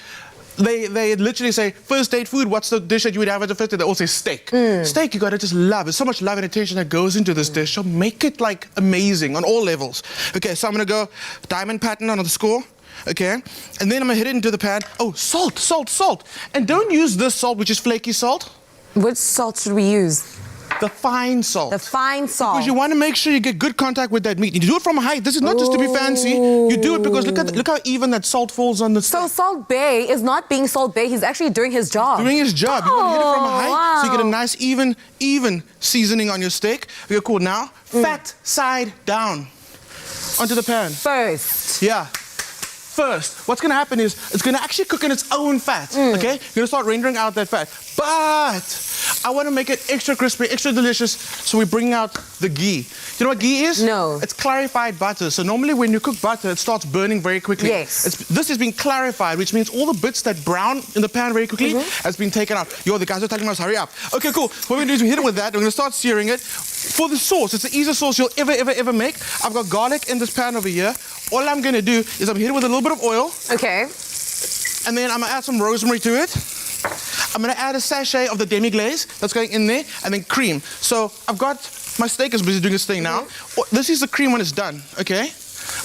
they literally say, first date food, what's the dish that you would have at the first date? They all say steak. Steak, you gotta just love. There's so much love and attention that goes into this dish, so make it like amazing on all levels. Okay, so I'm gonna go diamond pattern on the score. Okay, and then I'm gonna hit it into the pan. Oh, salt, salt, salt. And don't use this salt, which is flaky salt. Which salt should we use? The fine salt. The fine salt. Because you want to make sure you get good contact with that meat. You do it from height. This is not just to be fancy. You do it because look how even that salt falls on the steak. So Salt Bay is not being Salt Bay. He's actually doing his job. Doing his job. You want to hit it from a height so you get a nice even seasoning on your steak. Okay, cool. Now, fat side down onto the pan. First. Yeah. First, what's going to happen is it's going to actually cook in its own fat. Okay, you're going to start rendering out that fat. But I want to make it extra crispy, extra delicious, so we bring out the ghee. You know what ghee is? No. It's clarified butter. So normally when you cook butter, it starts burning very quickly. Yes. This has been clarified, which means all the bits that brown in the pan very quickly has been taken out. Yo, the guys are telling us, hurry up. Okay, cool. What we're going to do is we hit it with that. We're going to start searing it. For the sauce, it's the easiest sauce you'll ever make. I've got garlic in this pan over here. All I'm going to do is I'm going to hit it with a little bit of oil. Okay. And then I'm going to add some rosemary to it. I'm going to add a sachet of the demi-glaze that's going in there, and then cream. So I've got, my steak is busy doing its thing now. This is the cream when it's done, okay?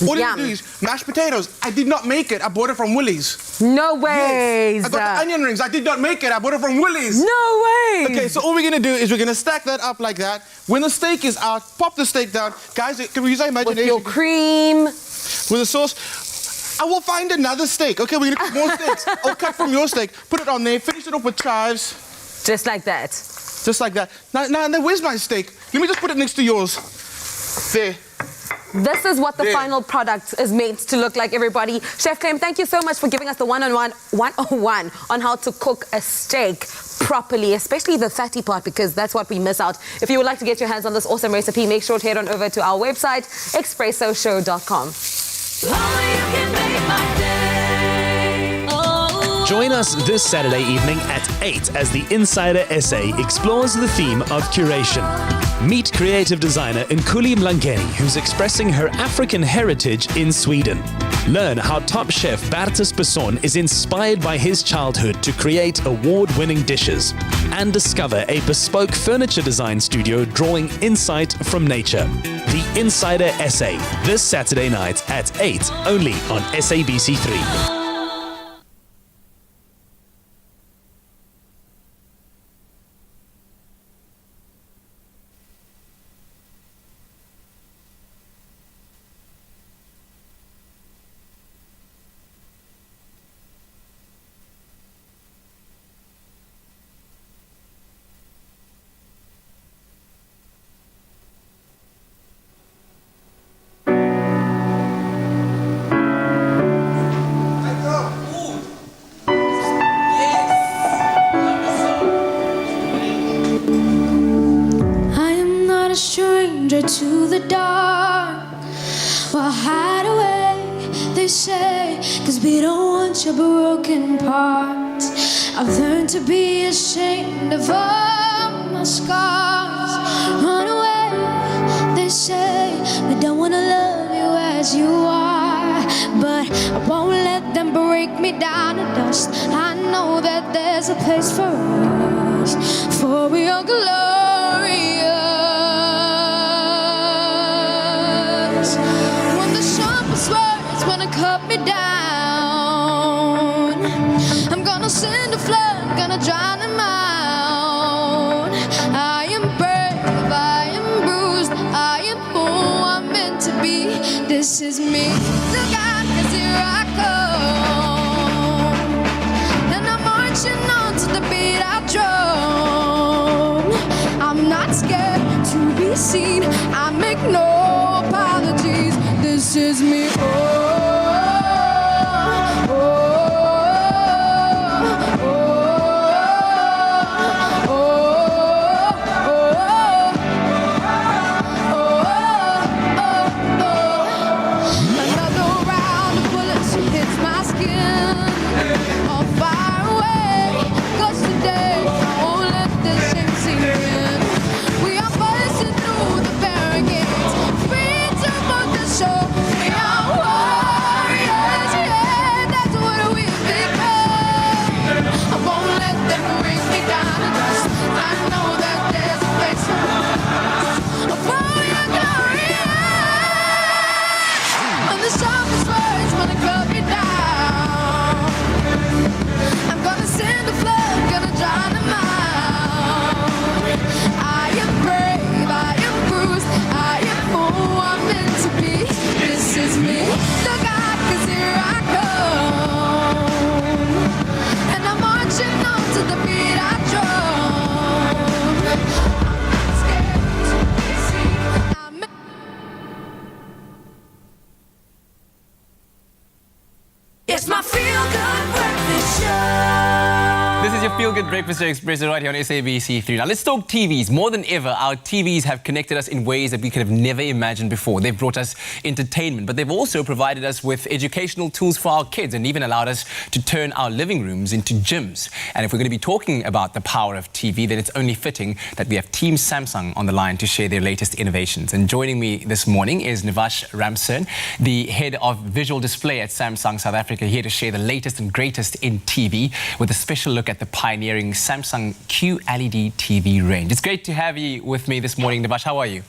All you do is mashed potatoes. I did not make it. I bought it from Woolies. No way. Yes. I got the onion rings. I did not make it. I bought it from Woolies. No way. Okay, so all we're going to do is we're going to stack that up like that. When the steak is out, pop the steak down. Guys, can we use our imagination? With your cream. With the sauce. I will find another steak. Okay, we're going to cook more steaks. I'll cut from your steak, put it on there, finish it off with chives. Just like that. Just like that. Now, where's my steak? Let me just put it next to yours. There. This is what the final product is made to look like, everybody. Chef Clem, thank you so much for giving us the 101 on how to cook a steak properly, especially the fatty part, because that's what we miss out. If you would like to get your hands on this awesome recipe, make sure to head on over to our website, expressoshow.com. Join us this Saturday evening at 8 as the Insider Essay explores the theme of curation. Meet creative designer Nkuli Mlangeni, who's expressing her African heritage in Sweden. Learn how top chef Bertus Besson is inspired by his childhood to create award-winning dishes. And discover a bespoke furniture design studio drawing insight from nature. The Insider Essay, this Saturday night at 8, only on SABC3. a stranger to the dark. Well, hide away, they say, 'cause we don't want your broken parts. I've learned to be ashamed of all my scars. Run away, they say, we don't wanna love you as you are. But I won't let them break me down to dust. I know that there's a place for us, for we are glorious. When the sharpest words wanna cut me down, I'm gonna send a flood, gonna drown them out. I am brave, I am bruised, I am who I'm meant to be. This is me. Look out, 'cause here I come, and I'm marching on to the beat I drum. I'm not scared to be seen, I make no apologies. This is me. It's my feel-good breakfast show. This is your feel-good breakfast show, Expresso, right here on SABC3. Now, let's talk TVs. More than ever, our TVs have connected us in ways that we could have never imagined before. They've brought us entertainment, but they've also provided us with educational tools for our kids and even allowed us to turn our living rooms into gyms. And if we're going to be talking about the power of TV, then it's only fitting that we have Team Samsung on the line to share their latest innovations. And joining me this morning is Nivash Ramsern, the head of visual display at Samsung South Africa, here to share the latest and greatest in TV with a special look at the pioneering Samsung QLED TV range. It's great to have you with me this morning, Nivash. How are you?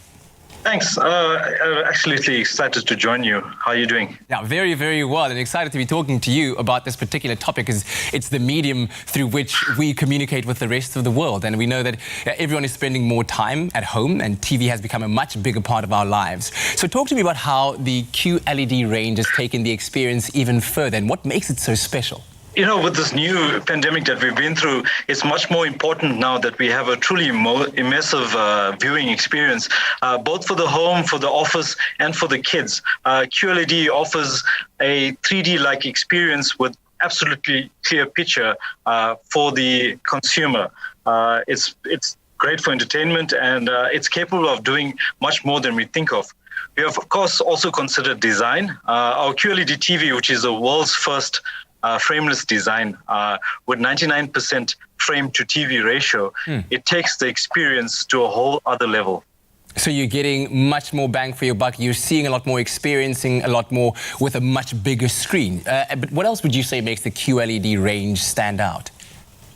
Thanks. Absolutely excited to join you. How are you doing? Yeah, very, very well, and excited to be talking to you about this particular topic, because it's the medium through which we communicate with the rest of the world. And we know that everyone is spending more time at home, and TV has become a much bigger part of our lives. So talk to me about how the QLED range has taken the experience even further, and what makes it so special. You know, with this new pandemic that we've been through, it's much more important now that we have a truly immersive viewing experience, both for the home, for the office, and for the kids. QLED offers a 3D-like experience with absolutely clear picture for the consumer. It's great for entertainment, and it's capable of doing much more than we think of. We have, of course, also considered design. Our QLED TV, which is the world's first frameless design with 99% frame to TV ratio, it takes the experience to a whole other level. So you're getting much more bang for your buck. You're seeing a lot more, experiencing a lot more with a much bigger screen. But what else would you say makes the QLED range stand out?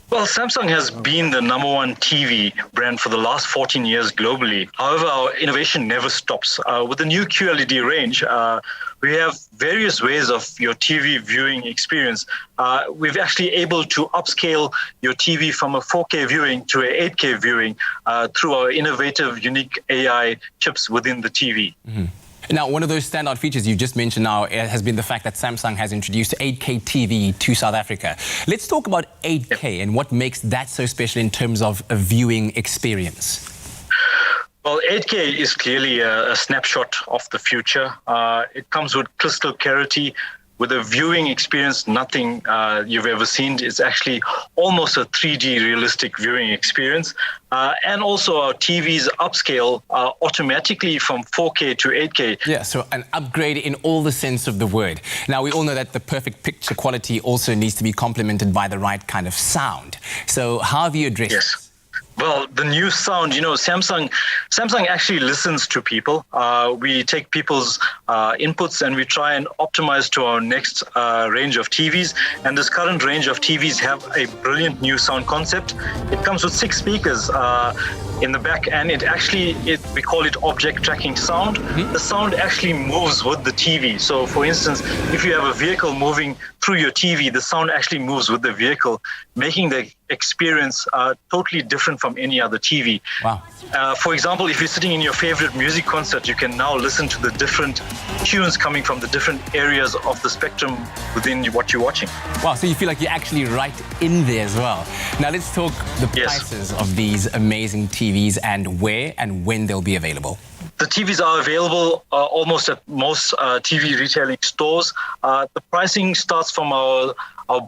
Well, Samsung has been the #1 TV brand for the last 14 years globally. However, our innovation never stops. With the new QLED range, we have various ways of your TV viewing experience. We're actually able to upscale your TV from a 4K viewing to a 8K viewing through our innovative, unique AI chips within the TV. Now, one of those standout features you just mentioned now has been the fact that Samsung has introduced 8K TV to South Africa. Let's talk about 8K and what makes that so special in terms of a viewing experience. Well, 8K is clearly a snapshot of the future. It comes with crystal clarity, with a viewing experience nothing you've ever seen. It's actually almost a 3D realistic viewing experience. And also our TVs upscale automatically from 4K to 8K. Yeah, so an upgrade in all the sense of the word. Now, we all know that the perfect picture quality also needs to be complemented by the right kind of sound. So how have you addressed this? Well, the new sound, Samsung actually listens to people. We take people's inputs and we try and optimize to our next range of TVs. And this current range of TVs have a brilliant new sound concept. It comes with 6 speakers in the back, and we call it object tracking sound. The sound actually moves with the TV. So, for instance, if you have a vehicle moving through your TV, the sound actually moves with the vehicle, making the experience totally different from any other TV. Wow. For example, if you're sitting in your favorite music concert, you can now listen to the different tunes coming from the different areas of the spectrum within what you're watching. Wow, so you feel like you're actually right in there as well. Now let's talk the prices of these amazing TVs and where and when they'll be available. The TVs are available almost at most TV retailing stores. The pricing starts from our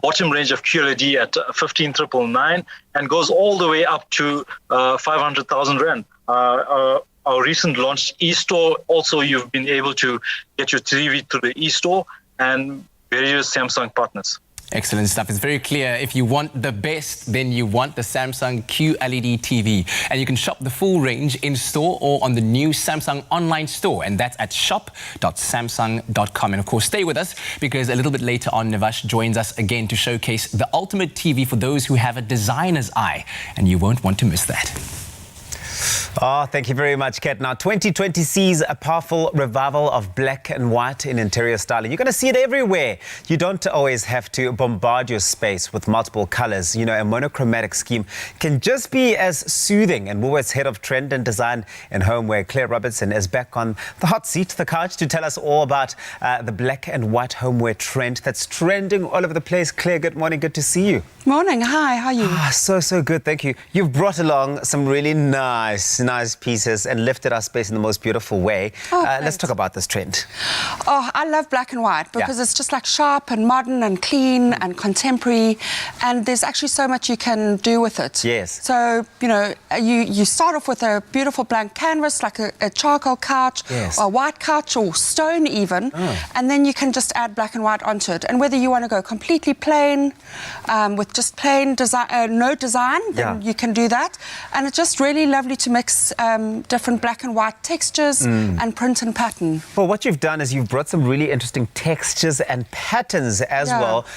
bottom range of QLED at 15,999 and goes all the way up to 500,000 Rand. Our recent launched e-store, also you've been able to get your TV through the e-store and various Samsung partners. Excellent stuff. It's very clear. If you want the best, then you want the Samsung QLED TV. And you can shop the full range in-store or on the new Samsung online store. And that's at shop.samsung.com. And of course, stay with us because a little bit later on, Nevash joins us again to showcase the ultimate TV for those who have a designer's eye. And you won't want to miss that. Oh, thank you very much, Kat. Now, 2020 sees a powerful revival of black and white in interior styling. You're going to see it everywhere. You don't always have to bombard your space with multiple colors. A monochromatic scheme can just be as soothing. And Woolworths head of trend and design in homeware, Claire Robertson, is back on the hot seat, the couch, to tell us all about the black and white homeware trend that's trending all over the place. Claire, good morning. Good to see you. Morning. Hi, how are you? So good. Thank you. You've brought along some really nice pieces and lifted our space in the most beautiful way. Let's talk about this trend. Oh, I love black and white because it's just like sharp and modern and clean and contemporary, and there's actually so much you can do with it. Yes. So, you start off with a beautiful blank canvas, like a charcoal couch, or a white couch, or stone even, and then you can just add black and white onto it. And whether you want to go completely plain, with just plain design, no design, then you can do that. And it's just really lovely to mix different black and white textures and print and pattern. Well, what you've done is you've brought some really interesting textures and patterns as well.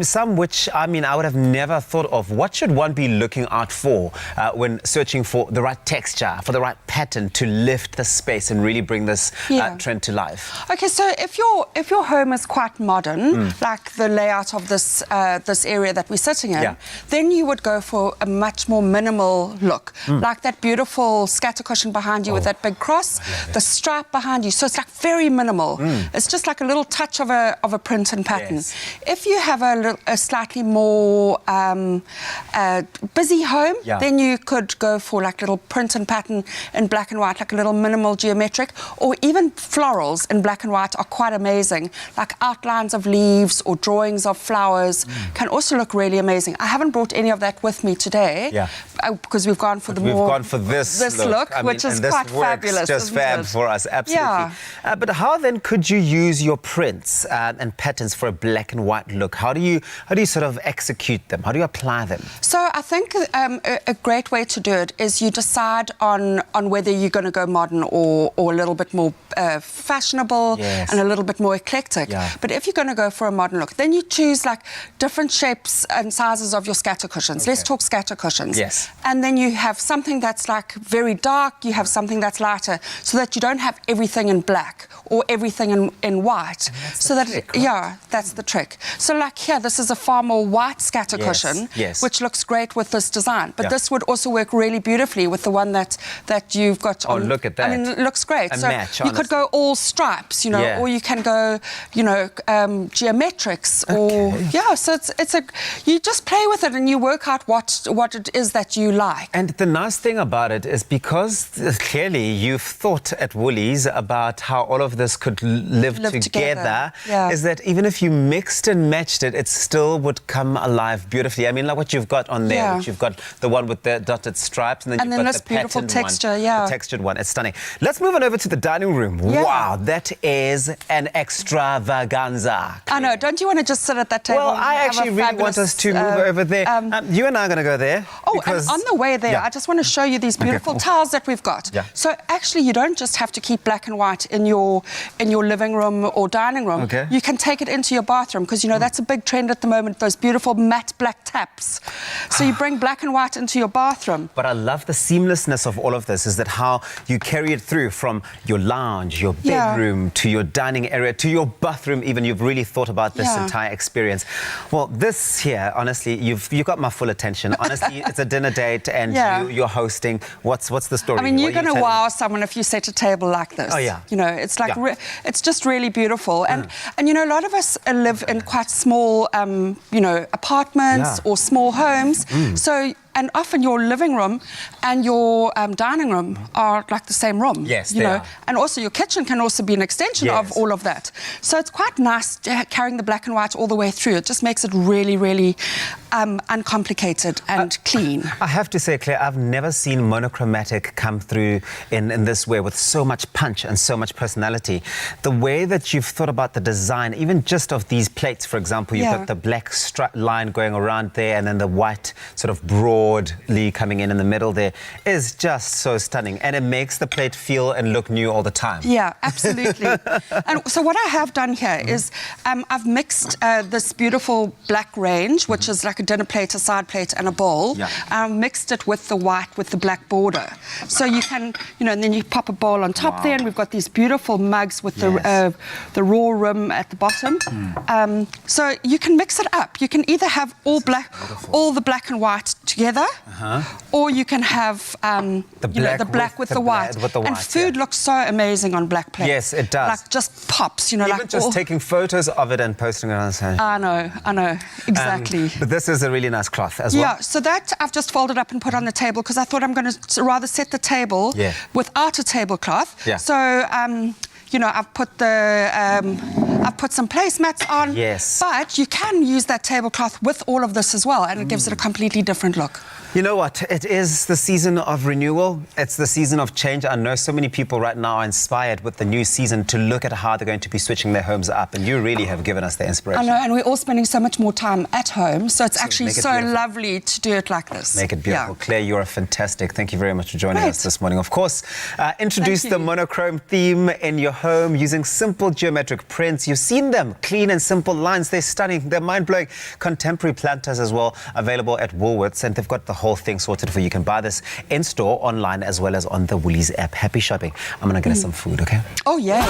Some which, I would have never thought of. What should one be looking out for when searching for the right texture, for the right pattern to lift the space and really bring this trend to life? Okay, so if your home is quite modern, like the layout of this area that we're sitting in, then you would go for a much more minimal look, like that beautiful scatter cushion behind you with that big cross, the stripe behind you. So it's like very minimal. It's just like a little touch of a print and pattern. If you have a slightly more busy home, then you could go for like little print and pattern in black and white, like a little minimal geometric, or even florals in black and white are quite amazing. Like outlines of leaves or drawings of flowers can also look really amazing. I haven't brought any of that with me today because we've gone for this look, which is quite fabulous. Just fab for us, absolutely. But how then could you use your prints and patterns for a black and white look? How do you sort of execute them? How do you apply them? So I think a great way to do it is you decide on whether you're going to go modern or a little bit more fashionable and a little bit more eclectic. But if you're going to go for a modern look, then you choose like different shapes and sizes of your scatter cushions. Let's talk scatter cushions. And then you have something that's like very dark, you have something that's lighter, so that you don't have everything in black or everything in white. So that that's the trick. So like here, this is a far more white scatter cushion, which looks great with this design. But this would also work really beautifully with the one that you've got on. Oh, look at that. I mean, it looks great. A so match, you could go all stripes, or you can go, geometrics, or so you just play with it and you work out what it is that you like. And the nice thing about it is because clearly you've thought at Woolies about how all of this could live together. Yeah. Is that even if you mixed and matched it, it still would come alive beautifully. I mean, like what you've got on there, Yeah. which you've got the one with the dotted stripes, and then you've got this the beautiful patterned texture, one, yeah. the textured one. It's stunning. Let's move on over to the dining room. Yeah. Wow, that is an extravaganza. I know. Don't you want to just sit at that table? Well, and I have actually a really want us to move over there. You and I are going to go there. Oh, because, and on the way there, yeah. I just want to show you these beautiful tiles that we've got. Yeah. So actually, you don't just have to keep black and white in your living room or dining room. Okay. You can take it into your bathroom because, you know, that's a big trend at the moment, those beautiful matte black taps. So you bring black and white into your bathroom. But I love the seamlessness of all of this, is that how you carry it through from your lounge, your bedroom, to your dining area, to your bathroom even. You've really thought about this entire experience. Well, this here, honestly, you've got my full attention. Honestly, it's a dinner date and you're hosting. What's the story? I mean, you're What are going to telling wow someone if you set a table like this. Oh, yeah. You know, it's like, it's just really beautiful. And, you know, a lot of us live in quite small, you know, apartments or small homes. So, and often your living room and your dining room are like the same room. Yes, you they know, are. and also your kitchen can also be an extension of all of that. So it's quite nice carrying the black and white all the way through. It just makes it really, really uncomplicated and clean. I have to say, Claire, I've never seen Monochromatic come through in this way with so much punch and so much personality. The way that you've thought about the design, even just of these plates, for example, you've got the black line going around there and then the white sort of broadly coming in the middle there, is just so stunning. And it makes the plate feel and look new all the time. Yeah, absolutely. And so what I have done here is I've mixed this beautiful black range, which is like a dinner plate, a side plate and a bowl. Mixed it with the white, with the black border. So you can, you know, and then you pop a bowl on top there, and we've got these beautiful mugs with the raw rim at the bottom. So you can mix it up. You can either have all the black and white together, or you can have the black with the white. And food looks so amazing on black plates. Yes, it does. Like just pops, you know. Even like just taking photos of it and posting it on the side. I know, exactly. But this is a really nice cloth as well. Yeah, so that I've just folded up and put on the table because I thought I'm going to rather set the table without a tablecloth. Yeah. So, you know, I've put some placemats on. Yes. But you can use that tablecloth with all of this as well, and it gives it a completely different look. You know what? It is the season of renewal. It's the season of change. I know so many people right now are inspired with the new season to look at how they're going to be switching their homes up, and you really have given us the inspiration. I know, and we're all spending so much more time at home, so it's actually so lovely to do it like this. Make it beautiful. Claire, you're fantastic. Thank you very much for joining us this morning. Of course, introduce the monochrome theme in your home using simple geometric prints. You've seen them, clean and simple lines. They're stunning. They're mind-blowing. Contemporary planters as well, available at Woolworths, and they've got the whole thing sorted for you. You can buy this in store, online, as well as on the Woolies app. Happy shopping. I'm going to get us some food, okay? Oh, yeah.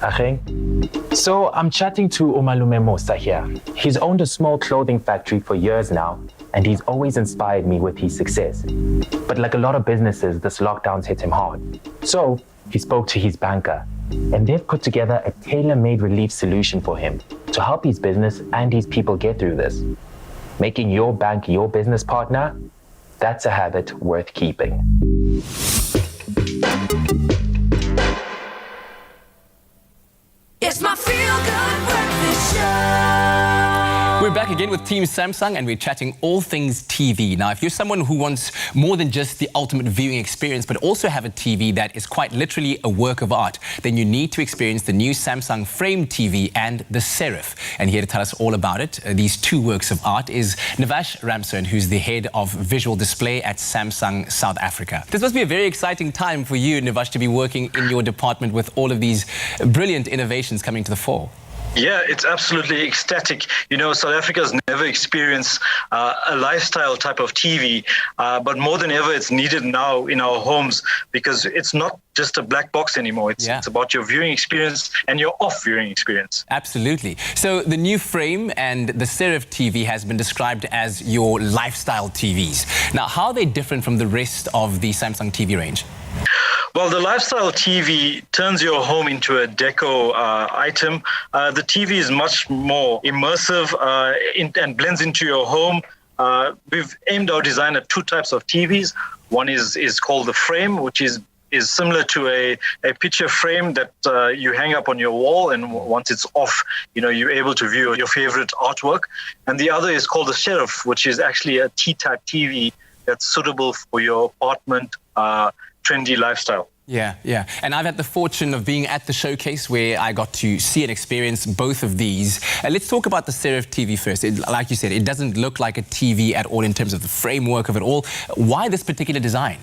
Acheng. So I'm chatting to Umalume Mosa here. He's owned a small clothing factory for years now, and he's always inspired me with his success. But like a lot of businesses, this lockdown's hit him hard. So he spoke to his banker, and they've put together a tailor-made relief solution for him to help his business and his people get through this. Making your bank your business partner, that's a habit worth keeping. It's my feel-good breakfast show. We're back again with Team Samsung and we're chatting all things TV. Now, if you're someone who wants more than just the ultimate viewing experience, but also have a TV that is quite literally a work of art, then you need to experience the new Samsung Frame TV and the Serif. And here to tell us all about it, these two works of art, is Navash Ramson, who's the head of visual display at Samsung South Africa. This must be a very exciting time for you, Navash, to be working in your department with all of these brilliant innovations coming to the fore. Yeah, it's absolutely ecstatic. You know, South Africa's never experienced a lifestyle type of TV, but more than ever, it's needed now in our homes because it's not just a black box anymore. It's about your viewing experience and your off-viewing experience. Absolutely. So the new Frame and the Serif TV has been described as your lifestyle TVs. Now, how are they different from the rest of the Samsung TV range? Well, the lifestyle TV turns your home into a deco item. The TV is much more immersive and blends into your home. We've aimed our design at two types of TVs. One is called the Frame, which is similar to a picture frame that you hang up on your wall, and once it's off, you know, you're able to view your favorite artwork. And the other is called the Serif, which is actually a T-type TV that's suitable for your apartment trendy lifestyle. Yeah. And I've had the fortune of being at the showcase where I got to see and experience both of these. Let's talk about the Serif TV first. Like you said, it doesn't look like a TV at all in terms of the framework of it all. Why this particular design?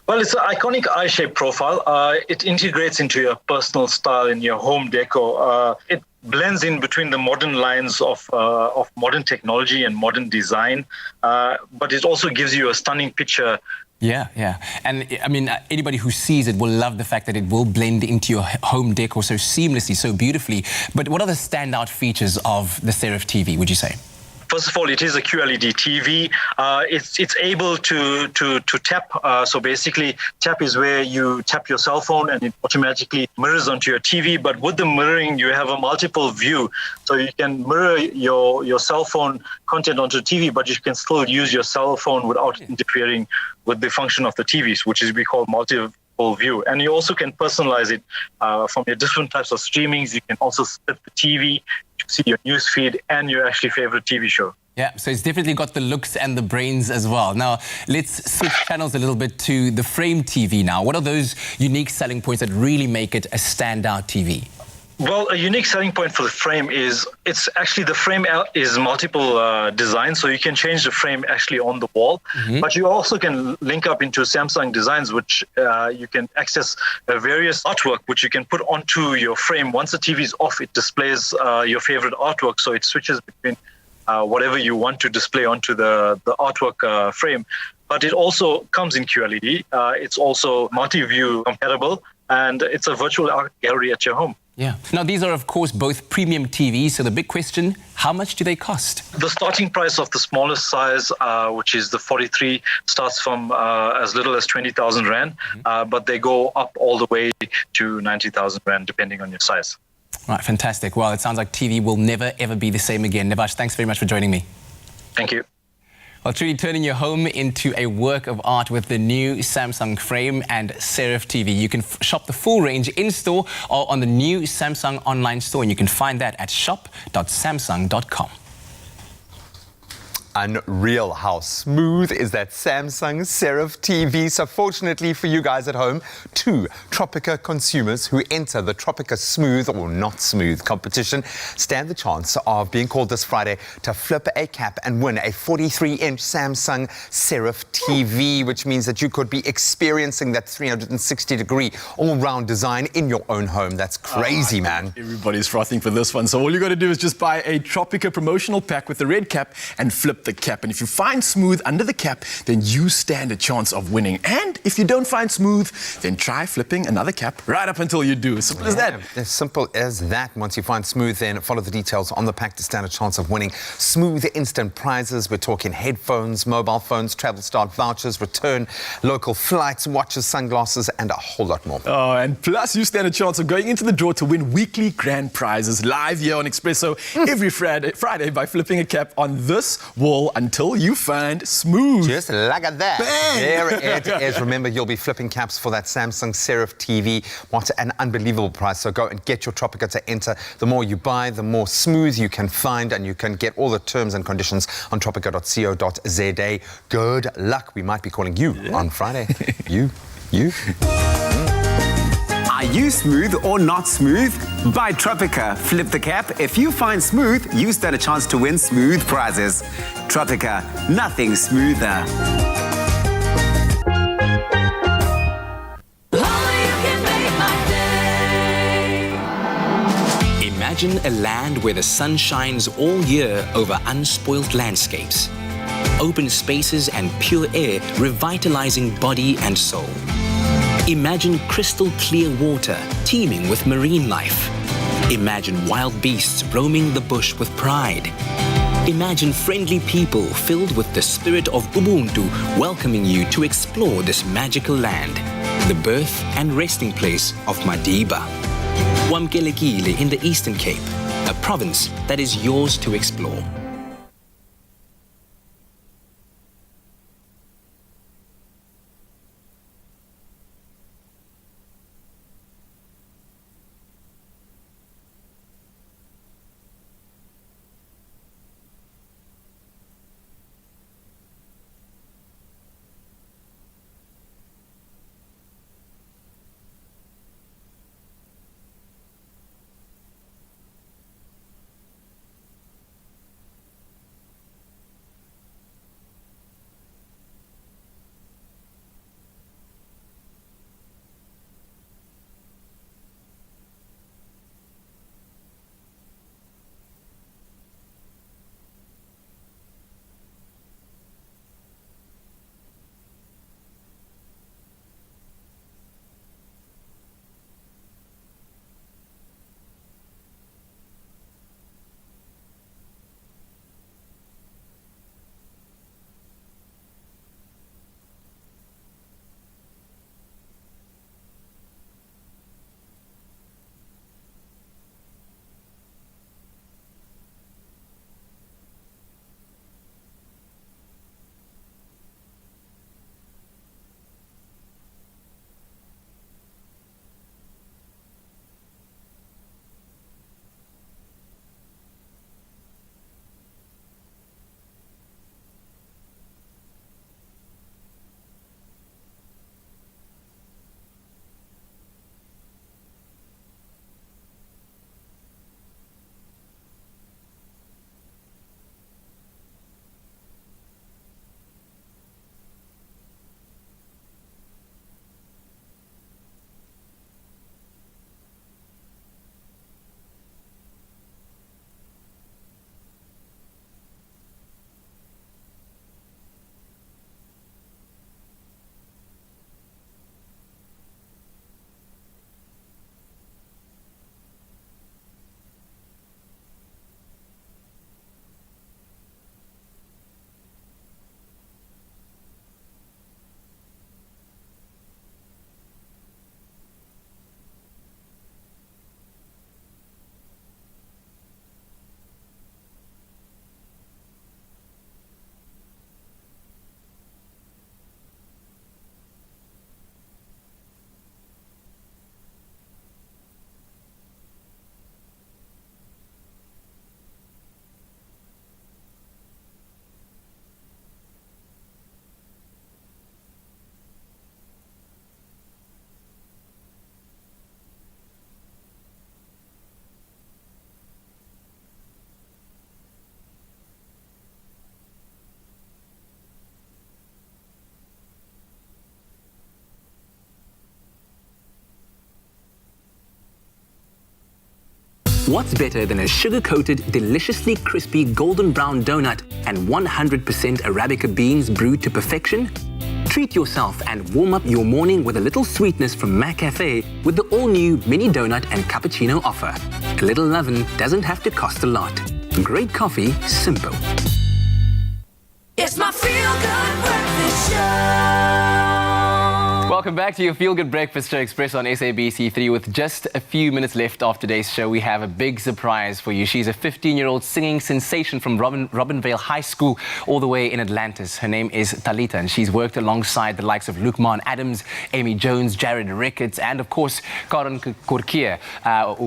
Well, it's an iconic eye-shaped profile. It integrates into your personal style in your home decor. It blends in between the modern lines of modern technology and modern design, but it also gives you a stunning picture. Yeah. And I mean, anybody who sees it will love the fact that it will blend into your home decor so seamlessly, so beautifully. But what are the standout features of the Serif TV, would you say? First of all, it is a QLED TV. It's able to tap. So basically, tap is where you tap your cell phone and it automatically mirrors onto your TV. But with the mirroring, you have a multiple view. So you can mirror your cell phone content onto the TV, but you can still use your cell phone without interfering with the function of the TVs, which is we call multiple view. And you also can personalize it from your different types of streamings. You can also split the TV to see your news feed and your actually favorite TV show. Yeah, so it's definitely got the looks and the brains as well. Now, let's switch channels a little bit to the Frame TV now. What are those unique selling points that really make it a standout TV? Well, a unique selling point for the Frame is it's actually the Frame is multiple designs, so you can change the frame actually on the wall. But you also can link up into Samsung designs, which you can access various artwork, which you can put onto your frame. Once the TV is off, it displays your favorite artwork, so it switches between whatever you want to display onto the artwork frame. But it also comes in QLED. It's also multi-view compatible, and it's a virtual art gallery at your home. Yeah. Now, these are, of course, both premium TVs. So the big question, how much do they cost? The starting price of the smallest size, which is the 43, starts from as little as 20,000 Rand, but they go up all the way to 90,000 Rand, depending on your size. Right, fantastic. Well, it sounds like TV will never, ever be the same again. Navash, thanks very much for joining me. Thank you. Well, truly turning your home into a work of art with the new Samsung Frame and Serif TV. You can shop the full range in-store or on the new Samsung online store, and you can find that at shop.samsung.com. Unreal how smooth is that Samsung Serif TV. So fortunately for you guys at home, 2 Tropica consumers who enter the Tropica Smooth or Not Smooth competition stand the chance of being called this Friday to flip a cap and win a 43-inch Samsung Serif TV, which means that you could be experiencing that 360-degree all-round design in your own home. That's crazy, man. Everybody's frothing for this one. So all you got to do is just buy a Tropica promotional pack with the red cap and flip flip the cap. And if you find smooth under the cap, then you stand a chance of winning. And if you don't find smooth, then try flipping another cap right up until you do. Simple as that. As simple as that. Once you find smooth, then follow the details on the pack to stand a chance of winning smooth instant prizes. We're talking headphones, mobile phones, travel start vouchers, return local flights, watches, sunglasses, and a whole lot more. Oh, and plus you stand a chance of going into the draw to win weekly grand prizes live here on Expresso every Friday by flipping a cap on this wall until you find smooth. Just like that. Bang! There it is. Remember, you'll be flipping caps for that Samsung Serif TV. What an unbelievable price. So go and get your Tropica to enter. The more you buy, the more smooth you can find, and you can get all the terms and conditions on tropica.co.za. Good luck. We might be calling you on Friday. You. Are you smooth or not smooth? Buy Tropica. Flip the cap. If you find smooth, you stand a chance to win smooth prizes. Tropica. Nothing smoother. Imagine a land where the sun shines all year over unspoilt landscapes, open spaces and pure air revitalizing body and soul. Imagine crystal clear water teeming with marine life. Imagine wild beasts roaming the bush with pride. Imagine friendly people filled with the spirit of Ubuntu welcoming you to explore this magical land, the birth and resting place of Madiba. Wamkelekile in the Eastern Cape, a province that is yours to explore. What's better than a sugar-coated, deliciously crispy golden brown donut and 100% Arabica beans brewed to perfection? Treat yourself and warm up your morning with a little sweetness from Mac Cafe with the all-new mini donut and cappuccino offer. A little lovin' doesn't have to cost a lot. Great coffee, simple. It's my feel-good breakfast show. Welcome back to your Feel Good Breakfast Show, Expresso on SABC3. With just a few minutes left of today's show, we have a big surprise for you. She's a 15-year-old singing sensation from Robinvale High School, all the way in Atlantis. Her name is Talita, and she's worked alongside the likes of Lukman Adams, Amy Jones, Jared Ricketts, and of course, Karan Korkier,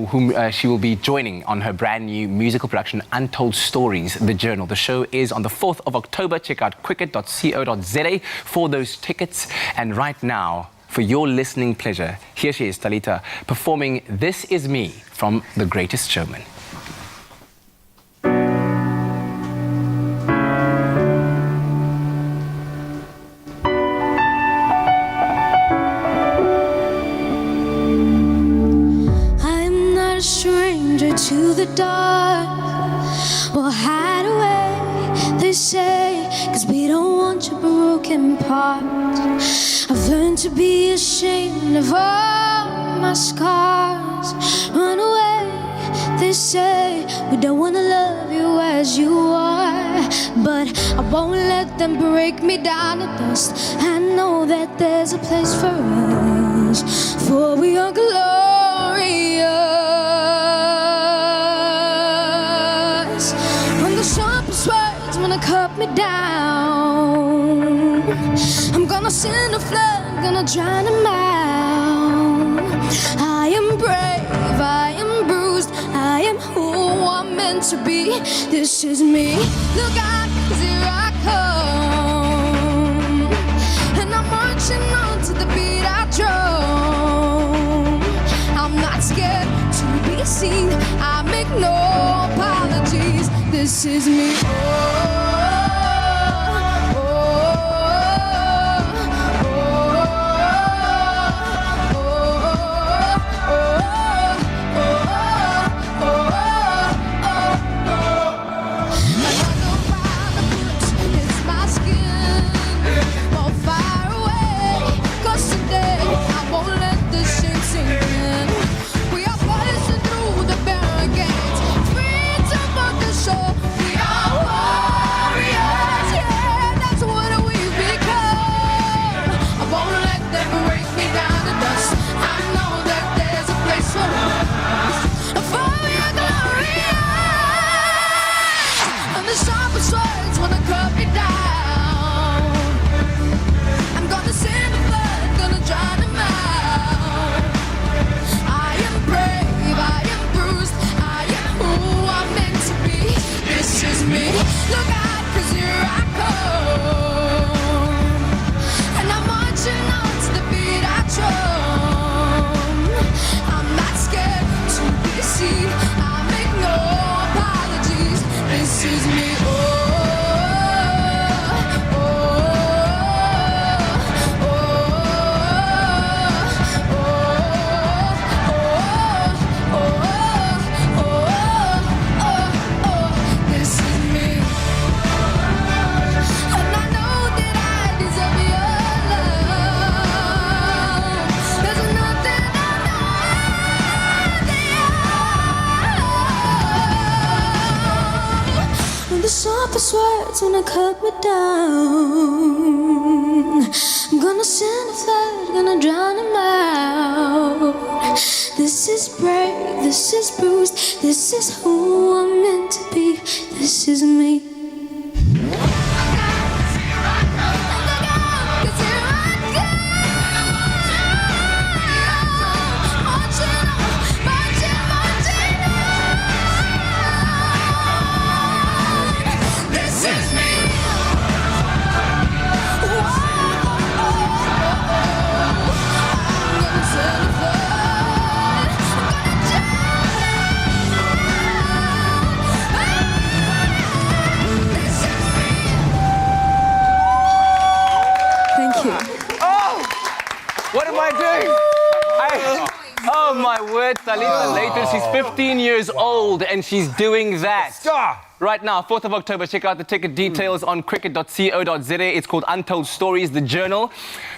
whom she will be joining on her brand new musical production, Untold Stories, The Journal. The show is on the 4th of October. Check out cricket.co.za for those tickets. And right now, for your listening pleasure, here she is, Talita, performing This Is Me from The Greatest Showman. I'm not a stranger to the dark. We'll hide away, they say, 'cause we don't want your broken parts. I've learned to be ashamed of all my scars. Run away, they say, we don't want to love you as you are. But I won't let them break me down to dust. I know that there's a place for us, for we are glorious. When the sharpest words wanna cut me down, I'm gonna send a flood, gonna drown them out. I am brave, I am bruised, I am who I'm meant to be. This is me. Look out, 'cause here I come, and I'm marching on to the beat I drum. I'm not scared to be seen, I make no apologies. This is me. Words wanna cut me down. I'm gonna send a flood, gonna drown him out. This is brave, this is bruised, this is who I'm meant to be. This is me. What am I doing? Oh my word, Talita Later, she's 15 years old and she's doing that. Star! right now, 4th of October. Check out the ticket details on cricket.co.za. It's called Untold Stories, the journal.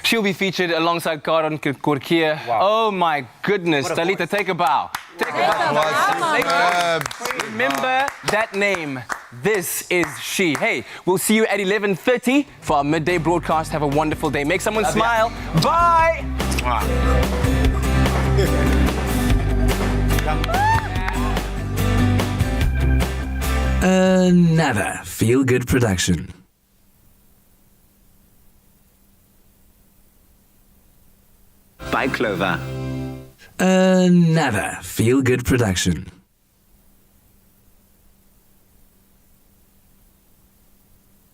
She'll be featured alongside Karan Korkia. Wow. Oh my goodness. Talita, take a bow. Take a bow. Remember that name. This is she. Hey, we'll see you at 11:30 for our midday broadcast. Have a wonderful day. Make someone smile. Bye. Another feel-good production. By Clover. Another feel-good production.